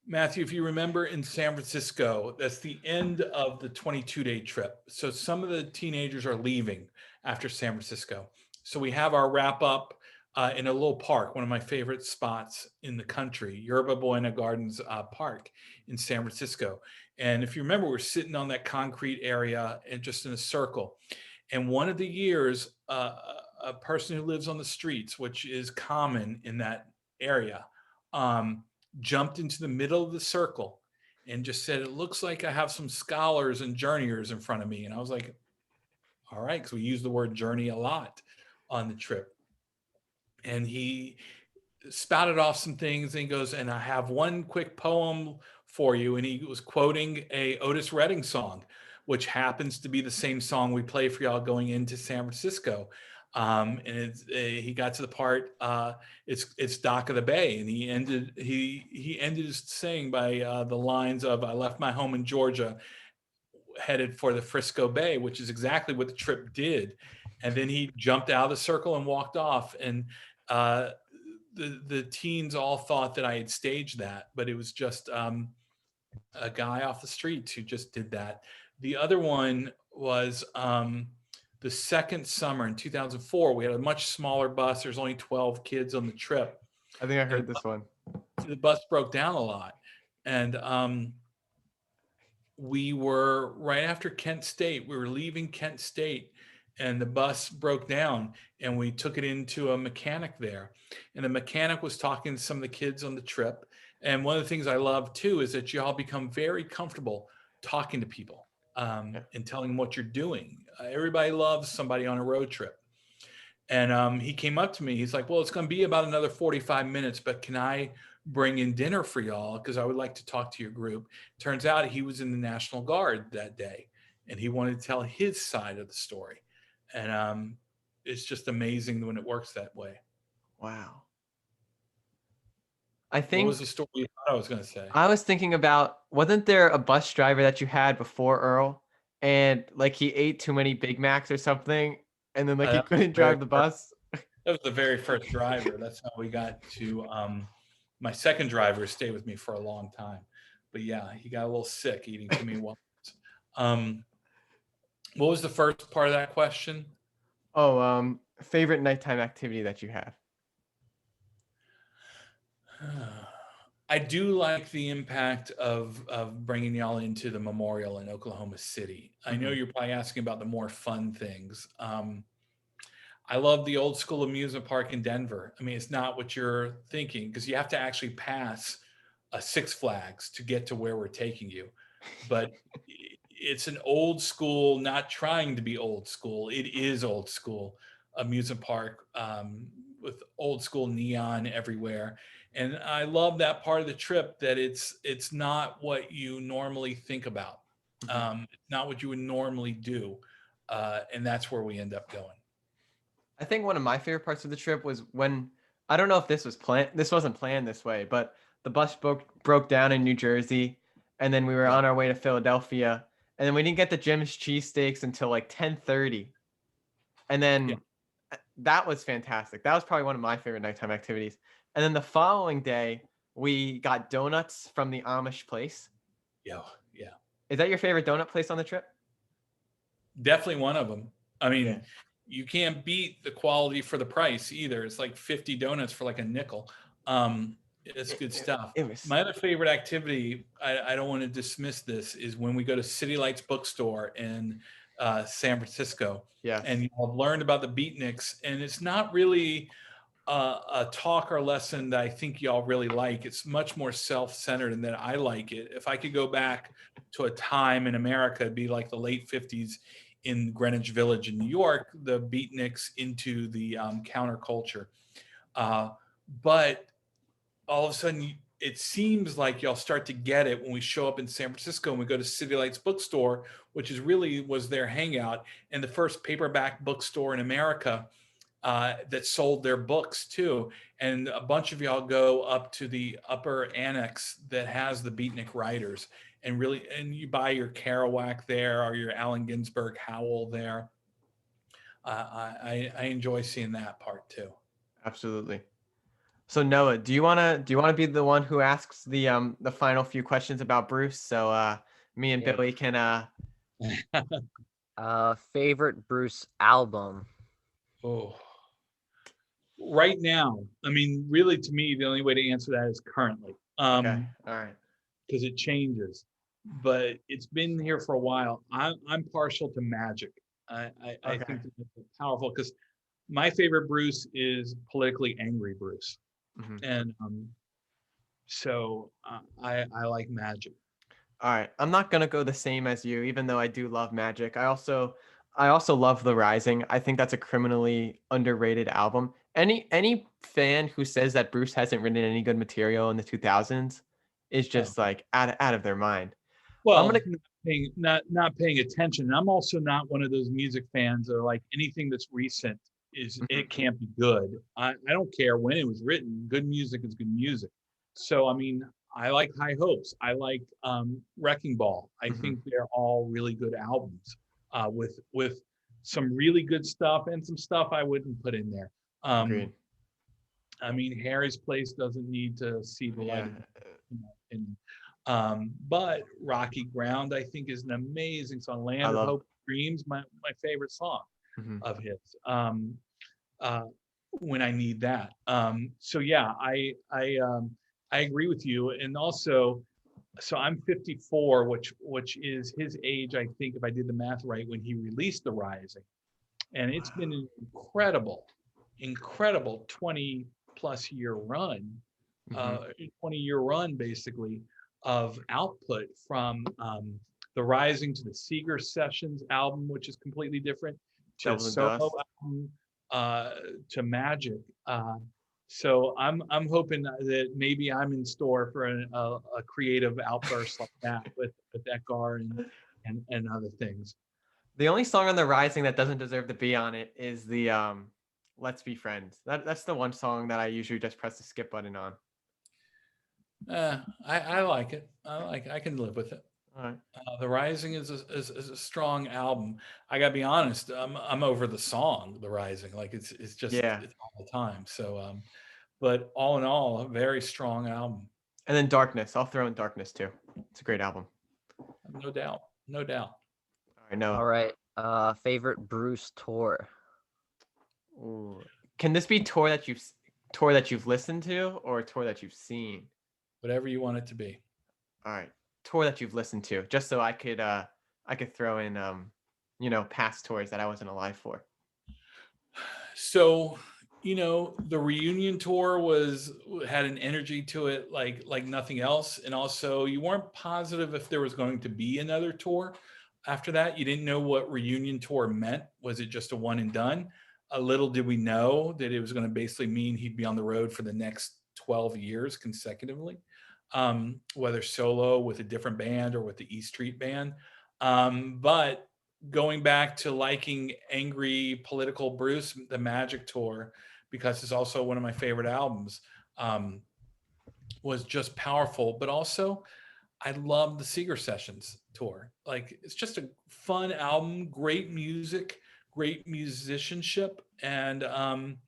Matthew, if you remember in San Francisco, that's the end of the 22-day trip. So some of the teenagers are leaving after San Francisco. So we have our wrap up in a little park, one of my favorite spots in the country, Yerba Buena Gardens Park in San Francisco. And if you remember, we're sitting on that concrete area and just in a circle. And one of the years, a person who lives on the streets, which is common in that area, um, jumped into the middle of the circle and just said, "It looks like I have some scholars and journeyers in front of me." And I was like, "All right," because we use the word journey a lot on the trip. And he spouted off some things, and he goes, "And I have one quick poem for you." And he was quoting a Otis Redding song, which happens to be the same song we play for y'all going into San Francisco. And he got to the part, it's Dock of the Bay, and he ended his saying by the lines of, "I left my home in Georgia, headed for the Frisco Bay, which is exactly what the trip did. And then he jumped out of the circle and walked off. And the teens all thought that I had staged that, but it was just a guy off the streets who just did that. The other one was the second summer in 2004. We had a much smaller bus. There's only 12 kids on the trip. I think I heard this one. The bus broke down a lot. And we were right after Kent State. We were leaving Kent State and the bus broke down, and we took it into a mechanic there. And the mechanic was talking to some of the kids on the trip. And one of the things I love too is that you all become very comfortable talking to people and telling them what you're doing. Everybody loves somebody on a road trip. And he came up to me. He's like, well, it's going to be about another 45 minutes, but can I bring in dinner for y'all? Because I would like to talk to your group. Turns out he was in the National Guard that day, and he wanted to tell his side of the story. And it's just amazing when it works that way. Wow. I think, what was the story you thought I was going to say? I was thinking about, wasn't there a bus driver that you had before Earl, and like he ate too many Big Macs or something, and then like he couldn't drive the bus? That was the very first driver. That's how we got to my second driver stayed with me for a long time. But yeah, he got a little sick eating too many walnuts. What was the first part of that question? Oh, favorite nighttime activity that you have? I do like the impact of bringing y'all into the memorial in Oklahoma City. I know you're probably asking about the more fun things. I love the old school amusement park in Denver. I mean, it's not what you're thinking, because you have to actually pass a Six Flags to get to where we're taking you. But it's an old school, not trying to be old school. It is old school amusement park with old school neon everywhere. And I love that part of the trip, that it's not what you normally think about. It's not what you would normally do. And that's where we end up going. I think one of my favorite parts of the trip was when, I don't know if this was planned, this wasn't planned this way, but the bus broke down in New Jersey, and then we were on our way to Philadelphia, and then we didn't get the Jim's cheesesteaks until like 10:30. And then that was fantastic. That was probably one of my favorite nighttime activities. And then the following day, we got donuts from the Amish place. Yeah. Is that your favorite donut place on the trip? Definitely one of them. I mean, you can't beat the quality for the price either. It's like 50 donuts for like a nickel. It's good stuff. My other favorite activity, I don't want to dismiss this, is when we go to City Lights Bookstore in San Francisco. Yeah. And I've learned about the beatniks, and it's not really a talk or lesson that I think y'all really like. It's much more self-centered, and that I like it. If I could go back to a time in America, it'd be like the late 50s in Greenwich Village in New York, the beatniks into the counterculture. But all of a sudden, it seems like y'all start to get it when we show up in San Francisco and we go to City Lights Bookstore, which was their hangout, and the first paperback bookstore in America that sold their books too. And a bunch of y'all go up to the upper annex that has the beatnik writers, and you buy your Kerouac there, or your Allen Ginsberg Howl there. I enjoy seeing that part too. Absolutely. So Noah, do you wanna be the one who asks the final few questions about Bruce? So me and Billy can favorite Bruce album. Oh, right now, I mean, really, to me, the only way to answer that is currently. Okay. All right. Because it changes, but it's been here for a while. I'm partial to Magic. I think it's powerful, because my favorite Bruce is politically angry Bruce, and so I like Magic. All right. I'm not gonna go the same as you, even though I do love Magic. I also love The Rising. I think that's a criminally underrated album. Any fan who says that Bruce hasn't written any good material in the 2000s is just like out of their mind. Well, not paying attention. I'm also not one of those music fans that are like, anything that's recent it can't be good. I don't care when it was written. Good music is good music. So I mean, I like High Hopes. I like Wrecking Ball. I Hmm. think they're all really good albums with some really good stuff and some stuff I wouldn't put in there. Um, Agreed. I mean, Harry's Place doesn't need to see the light Yeah. of day, in my opinion. But Rocky Ground, I think, is an amazing song. I Land of love. Hope Dreams, my favorite song Mhm. of his. Uh, when I need that. So yeah, I agree with you. And also, so I'm 54, which is his age, I think, if I did the math right, when he released The Rising. And it's been an incredible 20 plus year run, Mhm. 20-year run basically of output from The Rising to the Seeger Sessions album, which is completely different, to Devil in solo Dust. album, uh, to Magic. So I'm hoping that maybe I'm in store for a creative outburst like that with Etgar and other things. The only song on the Rising that doesn't deserve to be on it is the Let's Be Friends. That's the one song that I usually just press the skip button on. I like it. I can live with it. All right. The Rising is a strong album. I gotta be honest. I'm over the song, The Rising. Like it's just Yeah. it's all the time. So, but all in all, a very strong album, And then Darkness. I'll throw in Darkness too. It's a great album. no doubt, no doubt. All right, Noah. All right. Favorite Bruce tour. Ooh. Can this be tour that you've listened to or a tour that you've seen? Whatever you want it to be. All right. Tour that you've listened to, just so I could throw in past tours that I wasn't alive for. So, the reunion tour had an energy to it like nothing else, and also you weren't positive if there was going to be another tour after that. You didn't know what reunion tour meant. Was it just a one and done? A little did we know that it was going to basically mean he'd be on the road for the next 12 years consecutively, whether solo with a different band or with the E Street Band. But going back to liking angry political Bruce, the Magic Tour, because it's also one of my favorite albums, um, was just powerful. But also, I love the Seeger Sessions tour. Like, it's just a fun album, great music, great musicianship, and I'm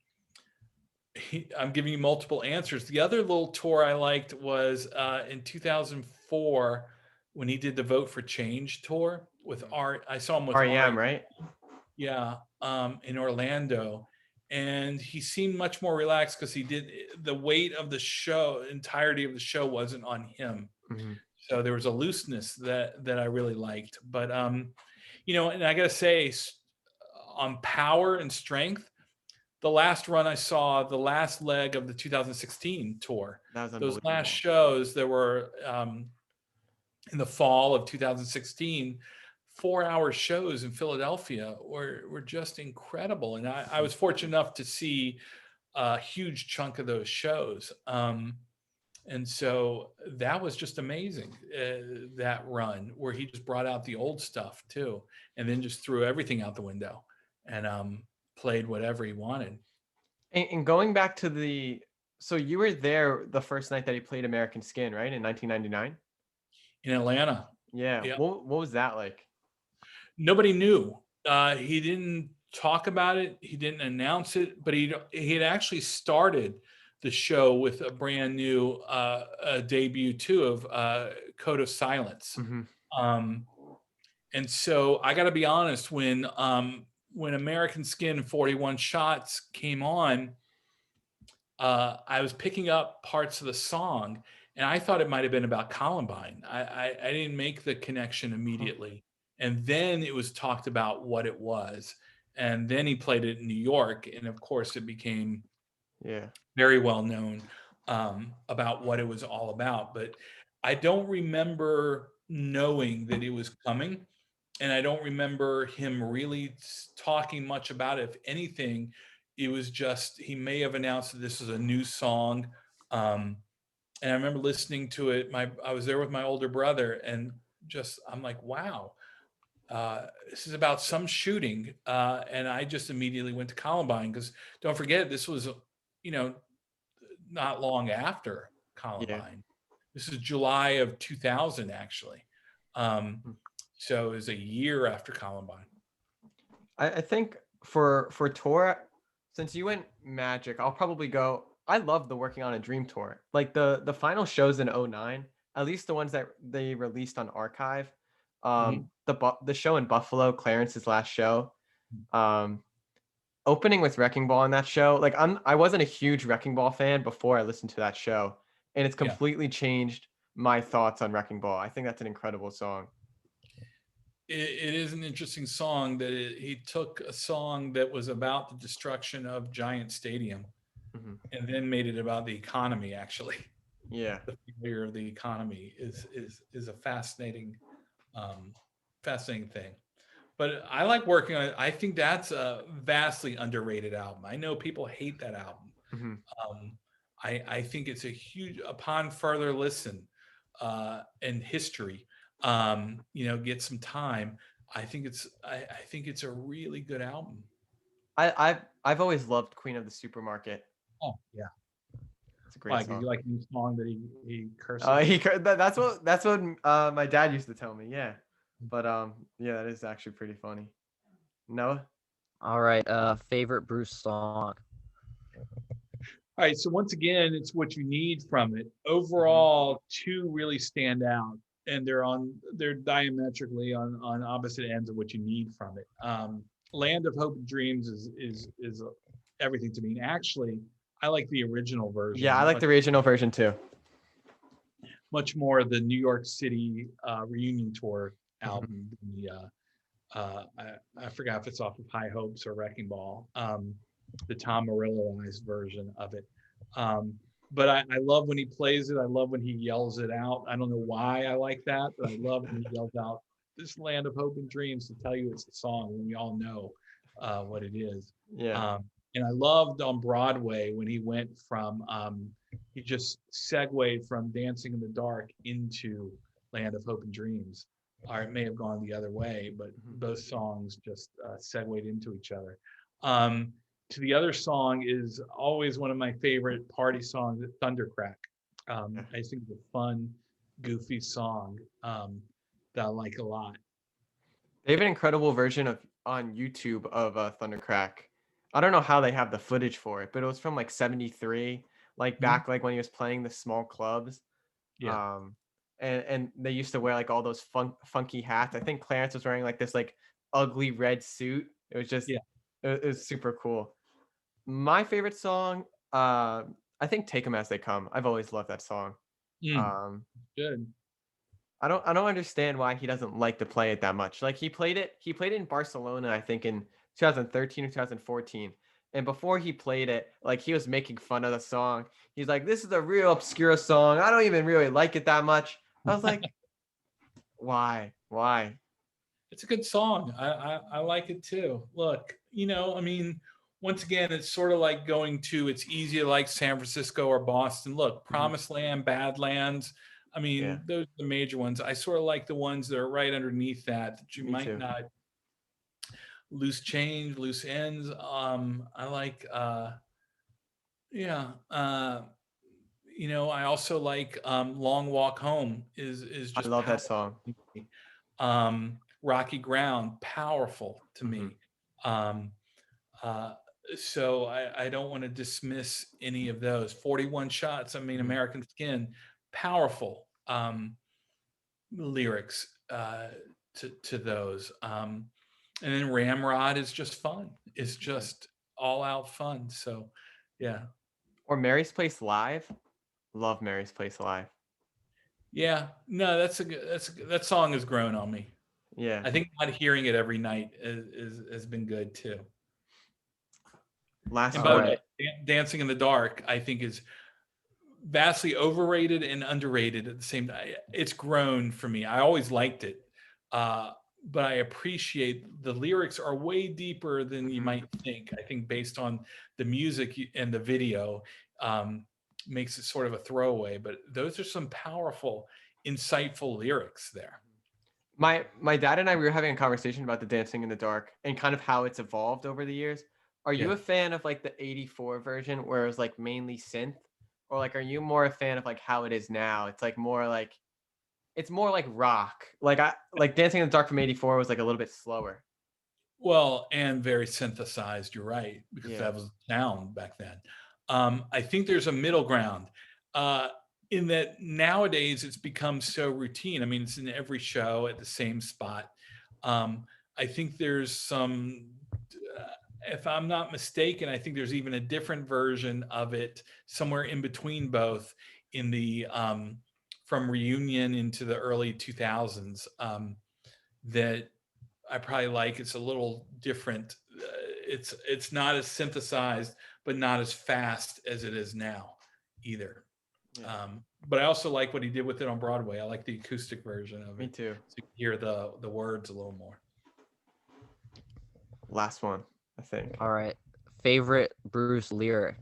giving you multiple answers. The other little tour I liked was in 2004 when he did the Vote for Change tour with Art. I saw him with REM, Art, right? yeah, in Orlando, and he seemed much more relaxed because he did the weight of the show, entirety of the show wasn't on him. Hmm. So there was a looseness that I really liked. But and I gotta say, on power and strength, the last run I saw, the last leg of the 2016 tour, That was those last unbelievable. shows that were in the fall of 2016, 4-hour shows in Philadelphia were just incredible. And I Mhm. was fortunate enough to see a huge chunk of those shows. And so that was just amazing, that run where he just brought out the old stuff too, and then just threw everything out the window and played whatever he wanted. And going back to so you were there the first night that he played American Skin, right? In 1999? In Atlanta. Yeah. Yeah. What was that like? Nobody knew. He didn't talk about it. He didn't announce it, but he had actually started the show with a brand new debut too of Code of Silence. Hmm. Um, and so I got to be honest, when American Skin 41 Shots came on, I was picking up parts of the song, and I thought it might have been about Columbine. I didn't make the connection immediately, and then it was talked about what it was, and then he played it in New York, and of course it became Yeah. very well known about what it was all about. But I don't remember knowing that it was coming, and I don't remember him really talking much about it. If anything, it was just he may have announced that this is a new song. Um, and I remember listening to it. I was there with my older brother, and just I'm like, wow, this is about some shooting, and I just immediately went to Columbine because don't forget this was, you know, not long after Yeah. Columbine. This is July of 2000, actually. Um, Hmm. so it was a year after Columbine. I think for tour, since you went Magic, I'll probably go. I love the Working on a Dream tour. Like the final shows in '09, at least the ones that they released on Archive. Mhm. The show in Buffalo, Clarence's last show. Um, Opening with Wrecking Ball on that show. Like I wasn't a huge Wrecking Ball fan before I listened to that show, and it's Yeah. completely changed my thoughts on Wrecking Ball. I think that's an incredible song. It is an interesting song that he took a song that was about the destruction of Giant Stadium Hmm. and then made it about the economy. Actually, Yeah. the failure of the economy is a fascinating, fascinating thing. But I like working on it. I think that's a vastly underrated album. I know people hate that album. Hmm. Um, I think it's a huge, upon further listen and history, get some time. I think it's a really good album. I've always loved Queen of the Supermarket. Oh yeah. It's a great Why? Because you song. like the song that he curses. That's what my dad used to tell me. Yeah, but yeah, that is actually pretty funny. Noah. All right. Favorite Bruce song. All right. So once again, it's what you need from it. Hmm. Overall, two really stand out, and they're diametrically on opposite ends of what you need from it. Land of Hope and Dreams is everything to me. And actually, I like the original Yeah, I version like the original version too. much more. The New York City reunion tour Hmm. album. I forgot if it's off of High Hopes or Wrecking Ball. The Tom Morello-ized version of it. Um, but I love when he plays it. I love when he yells it out. I don't know why I like that, but I love when he yells out "This Land of Hope and Dreams" to tell you it's a song when we all know what it is. Yeah. And I loved on Broadway when he went from he just segued from Dancing in the Dark into Land of Hope and Dreams, or it may have gone the other way, but Mhm. both songs just segued into each other. Um, to the other song is always one of my favorite party songs, Thundercrack. Yeah. I think it's a fun, goofy song that I like a lot. They have an incredible version of on YouTube of Thundercrack. I don't know how they have the footage for it, but it was from like '73, like Mhm. back like when he was playing the small clubs. Yeah, Um, and they used to wear like all those funky hats. I think Clarence was wearing like this like ugly red suit. It was just yeah. it was super cool. My favorite song, I think "Take 'Em as They Come." I've always loved that song. Mm, Um, good. I don't understand why he doesn't like to play it that much. Like he played it in Barcelona, I think in 2013 or 2014. And before he played it, like he was making fun of the song. He's like, "This is a real obscure song. I don't even really like it that much." I was like, "Why? Why?" It's a good song. I like it too. Look, I mean, once again, it's sort of like going to. It's easy to like San Francisco or Boston. Look, Mhm. Promised Land, Badlands. I Yeah, mean, those are the major ones. I sort of like the ones that are right underneath that you me might too. not loose change, loose ends. I like, yeah. I also like Long Walk Home is I just love that powerful song. to me. Rocky Ground, powerful to Hmm. me. Um, uh, so I don't want to dismiss any of those. 41 Shots, I mean, Hmm. American Skin, powerful lyrics to those. And then Ramrod is just fun. It's Yeah. just all out fun. So, yeah. Or Mary's Place Live. Love Mary's Place Live. Yeah, no, that song has grown on me. Yeah. I think not hearing it every night has been good too. Last And All by the one. right. way, Dancing in the Dark, I think is vastly overrated and underrated at the same time. It's grown for me. I always liked it, uh, but I appreciate the lyrics are way deeper than you Mhm. might think. I think based on the music and the video, um, makes it sort of a throwaway. But those are some powerful, insightful lyrics there. My dad and I, we were having a conversation about the Dancing in the Dark and kind of how it's evolved over the years. Are you Yeah. a fan of like the '84 version where it was like mainly synth, or like are you more a fan of like how it is now? It's more like rock. Like Dancing in the Dark from '84 was like a little bit slower. Well, and very synthesized. You're right, because Yeah. that was sound back then. I think there's a middle ground, uh, in that nowadays it's become so routine. I mean, it's in every show at the same spot. I think there's some, uh, if I'm not mistaken, I think there's even a different version of it somewhere in between both, in the from Reunion into the early 2000s, that I probably like. It's a little different. It's not as synthesized, but not as fast as it is now, either. Yeah. But I also like what he did with it on Broadway. I like the acoustic version of Me it, too. so you can hear the words a little more. Last one, I think. All right. Favorite Bruce lyric?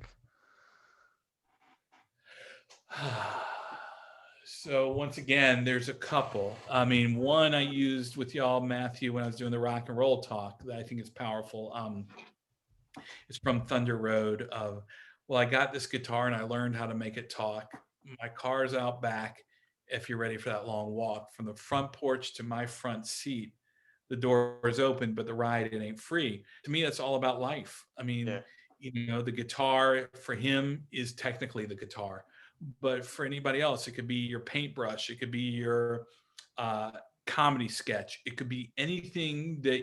So once again, there's a couple. I mean, one I used with y'all, Matthew, when I was doing the rock and roll talk, that I think is powerful. It's from Thunder Road. Of, well, I got this guitar and I learned how to make it talk. My car's out back. If you're ready for that long walk, from the front porch to my front seat, the door is open, but the ride, it ain't free. To me, that's all about life. I Yeah. mean, the guitar for him is technically the guitar, but for anybody else, it could be your paintbrush, it could be your uh, comedy sketch, it could be anything that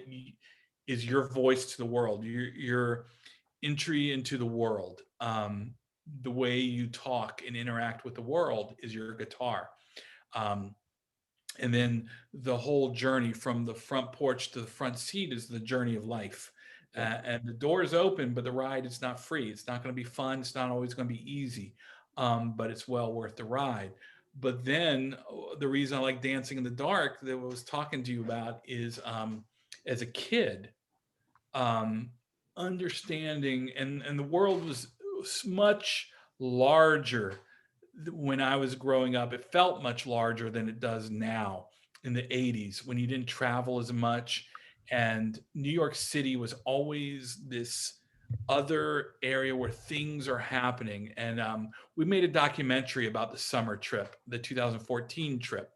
is your voice to the world, your entry into the world. The way you talk and interact with the world is your guitar. Um, and then the whole journey from the front porch to the front seat is the journey of life. Yeah. And the door is open, but the ride is not free. It's not going to be fun. It's not always going to be easy, but it's well worth the ride. But then the reason I like Dancing in the Dark, that I was talking to you about, is as a kid, um, understanding, and the world was much larger when I was growing up. It felt much larger than it does now in the 80s, when you didn't travel as much. And New York City was always this other area where things are happening. And we made a documentary about the summer trip, the 2014 trip.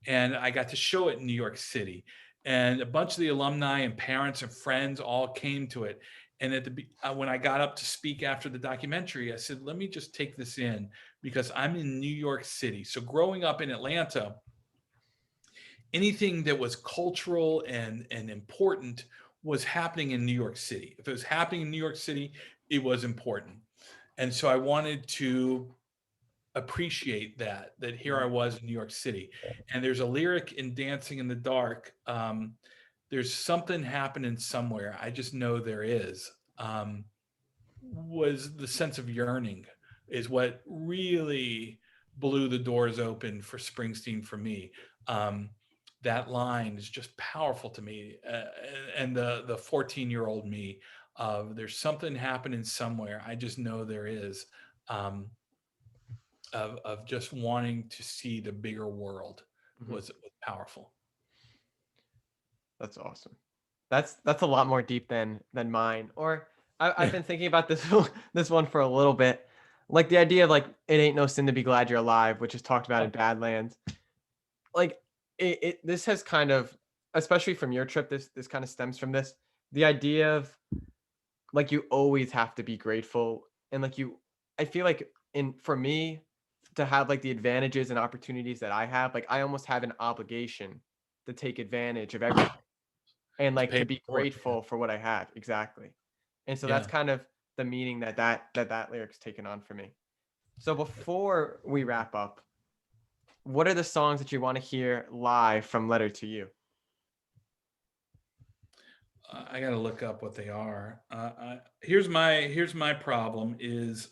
And I got to show it in New York City. And a bunch of the alumni and parents and friends all came to it. And when I got up to speak after the documentary, I said, let me just take this in, because I'm in New York City. So growing up in Atlanta, anything that was cultural and important was happening in New York City. If it was happening in New York City, it was important. And so I wanted to appreciate that here I was in New York City. And there's a lyric in Dancing in the Dark. There's something happening somewhere. I just know there is. Was the sense of yearning is what really blew the doors open for Springsteen for me. That line is just powerful to me. And the 14-year-old me, of there's something happening somewhere. I just know there is. Of just wanting to see the bigger world was powerful. That's awesome. That's a lot more deep than mine. Or I've been thinking about this this one for a little bit. Like the idea of like it ain't no sin to be glad you're alive, which is talked about in Badlands. Like this has kind of, especially from your trip, this kind of stems from this. The idea of like you always have to be grateful, and like I feel like in for me to have like the advantages and opportunities that I have, like I almost have an obligation to take advantage of everything and To like pay to it be forward. grateful for what I have. Exactly. And so that's Yeah. kind of the meaning that lyric's taken on for me. So before we wrap up, what are the songs that you want to hear live from Letter to You? I got to look up what they are. Here's my problem is,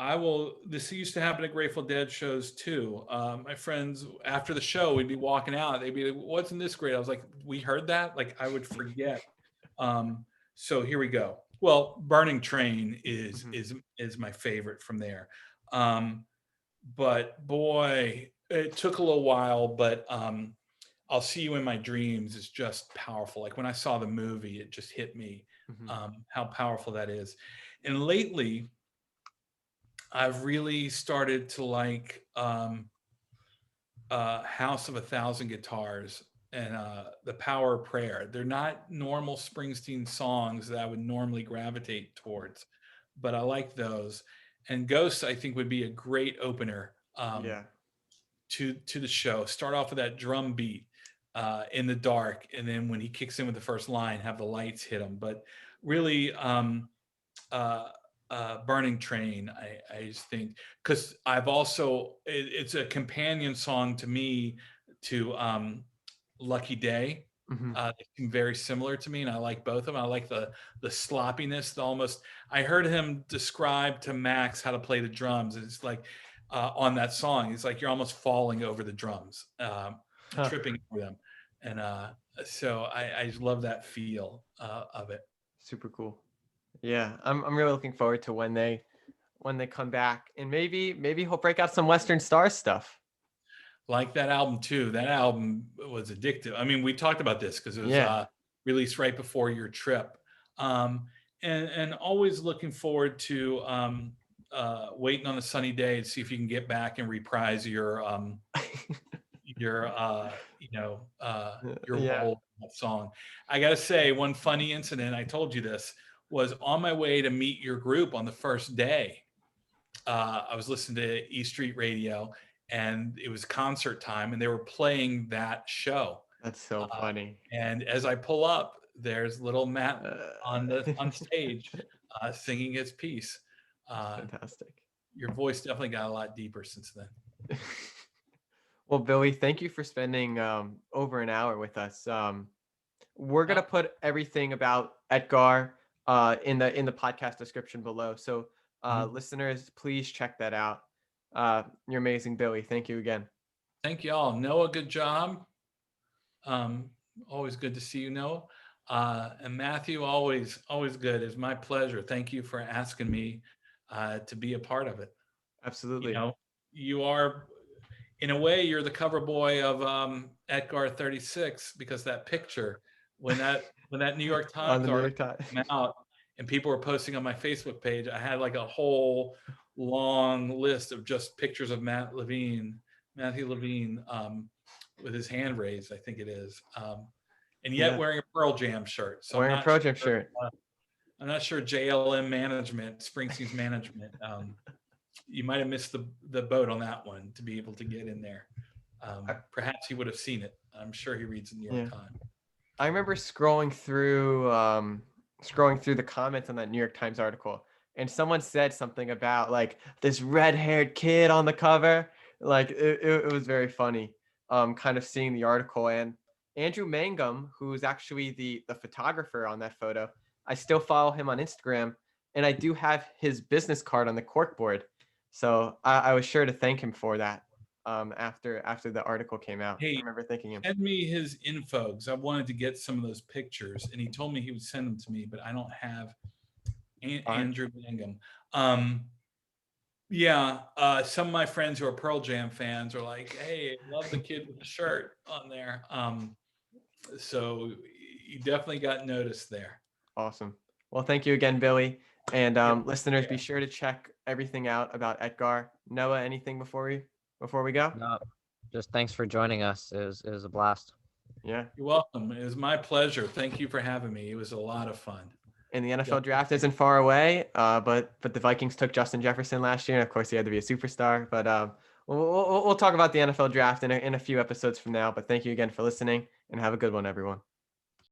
I will. This used to happen at Grateful Dead shows too. My friends after the show, we'd be walking out. They'd be like, "Wasn't this great?" I was like, "We heard that." Like I would forget. So here we go. Well, Burning Train is Mhm. is my favorite from there. Um, but boy, it took a little while. But I'll See You in My Dreams is just powerful. Like when I saw the movie, it just hit me, Mhm. how powerful that is. And lately, I've really started to like House of a Thousand Guitars and The Power of Prayer. They're not normal Springsteen songs that I would normally gravitate towards, but I like those. And Ghosts, I think, would be a great opener Yeah. to the show. Start off with that drum beat in the dark, and then when he kicks in with the first line, have the lights hit him. But really, uh, Burning Train, I just think, because I've also, it's a companion song to me to Lucky Day. Hmm. They seem very similar to me, and I like both of them. I like the sloppiness, the almost. I heard him describe to Max how to play the drums. And it's like on that song, it's like you're almost falling over the drums, Huh. tripping over them, and so I just love that feel of it. Super cool. Yeah, I'm really looking forward to when they come back, and maybe he'll break out some Western Star stuff. Like that album too. That album was addictive. I mean, we talked about this because it was Yeah, released right before your trip, um, and always looking forward to waiting on a sunny day to see if you can get back and reprise your your yeah. role in that song. I gotta say, one funny incident. I told you this was on my way to meet your group on the first day. I was listening to E Street Radio, and it was concert time, and they were playing that show. That's so Uh, funny. and as I pull up, there's little Matt on That's stage singing his piece. Uh, fantastic. your voice definitely got a lot deeper since then. Well, Billy, thank you for spending over an hour with us. We're gonna Oh, put everything about Etgar in the podcast description below. So mhm. listeners, please check that out. You're amazing, Billy. Thank you again. Thank you all. Noah, good job. Um, always good to see you, Noah. And Matthew, always good. It's my pleasure. Thank you for asking me to be a part of it. You Absolutely. know, you are, in a way, you're the cover boy of Etgar 36, because that picture, when that New York On Times the New York article Times. came out and people were posting on my Facebook page, I had like a whole long list of just pictures of Matthew Levine, with his hand raised, I think it is, and yet Yeah, wearing a Pearl Jam shirt. So wearing a Pro Jam shirt. I'm not sure JLM management, Springsteen's management. You might have missed the boat on that one to be able to get in there. Perhaps he would have seen it. I'm sure he reads the New Yeah. York Times. I remember scrolling through the comments on that New York Times article, and someone said something about like this red-haired kid on the cover. Like it was very funny. Kind of seeing the article, and Andrew Mangum, who's actually the photographer on that photo. I still follow him on Instagram, and I do have his business card on the corkboard. So I was sure to thank him for that. After the article came out, I Hey, remember thanking him. send me his info because I wanted to get some of those pictures, and he told me he would send them to me, but I don't have All right. Andrew Bingham. Yeah, some of my friends who are Pearl Jam fans are like, "Hey, love the kid with the shirt on there." So you definitely got noticed there. Awesome. Well, thank you again, Billy. And Yep. listeners, be sure to check everything out about Etgar. Noah, anything before we go? No, just thanks for joining us. It was a blast. Yeah. You're welcome. It was my pleasure. Thank you for having me. It was a lot of fun. And the NFL Yep. draft isn't far away, but the Vikings took Justin Jefferson last year. And of course, he had to be a superstar. But we'll talk about the NFL draft in a few episodes from now. But thank you again for listening, and have a good one, everyone.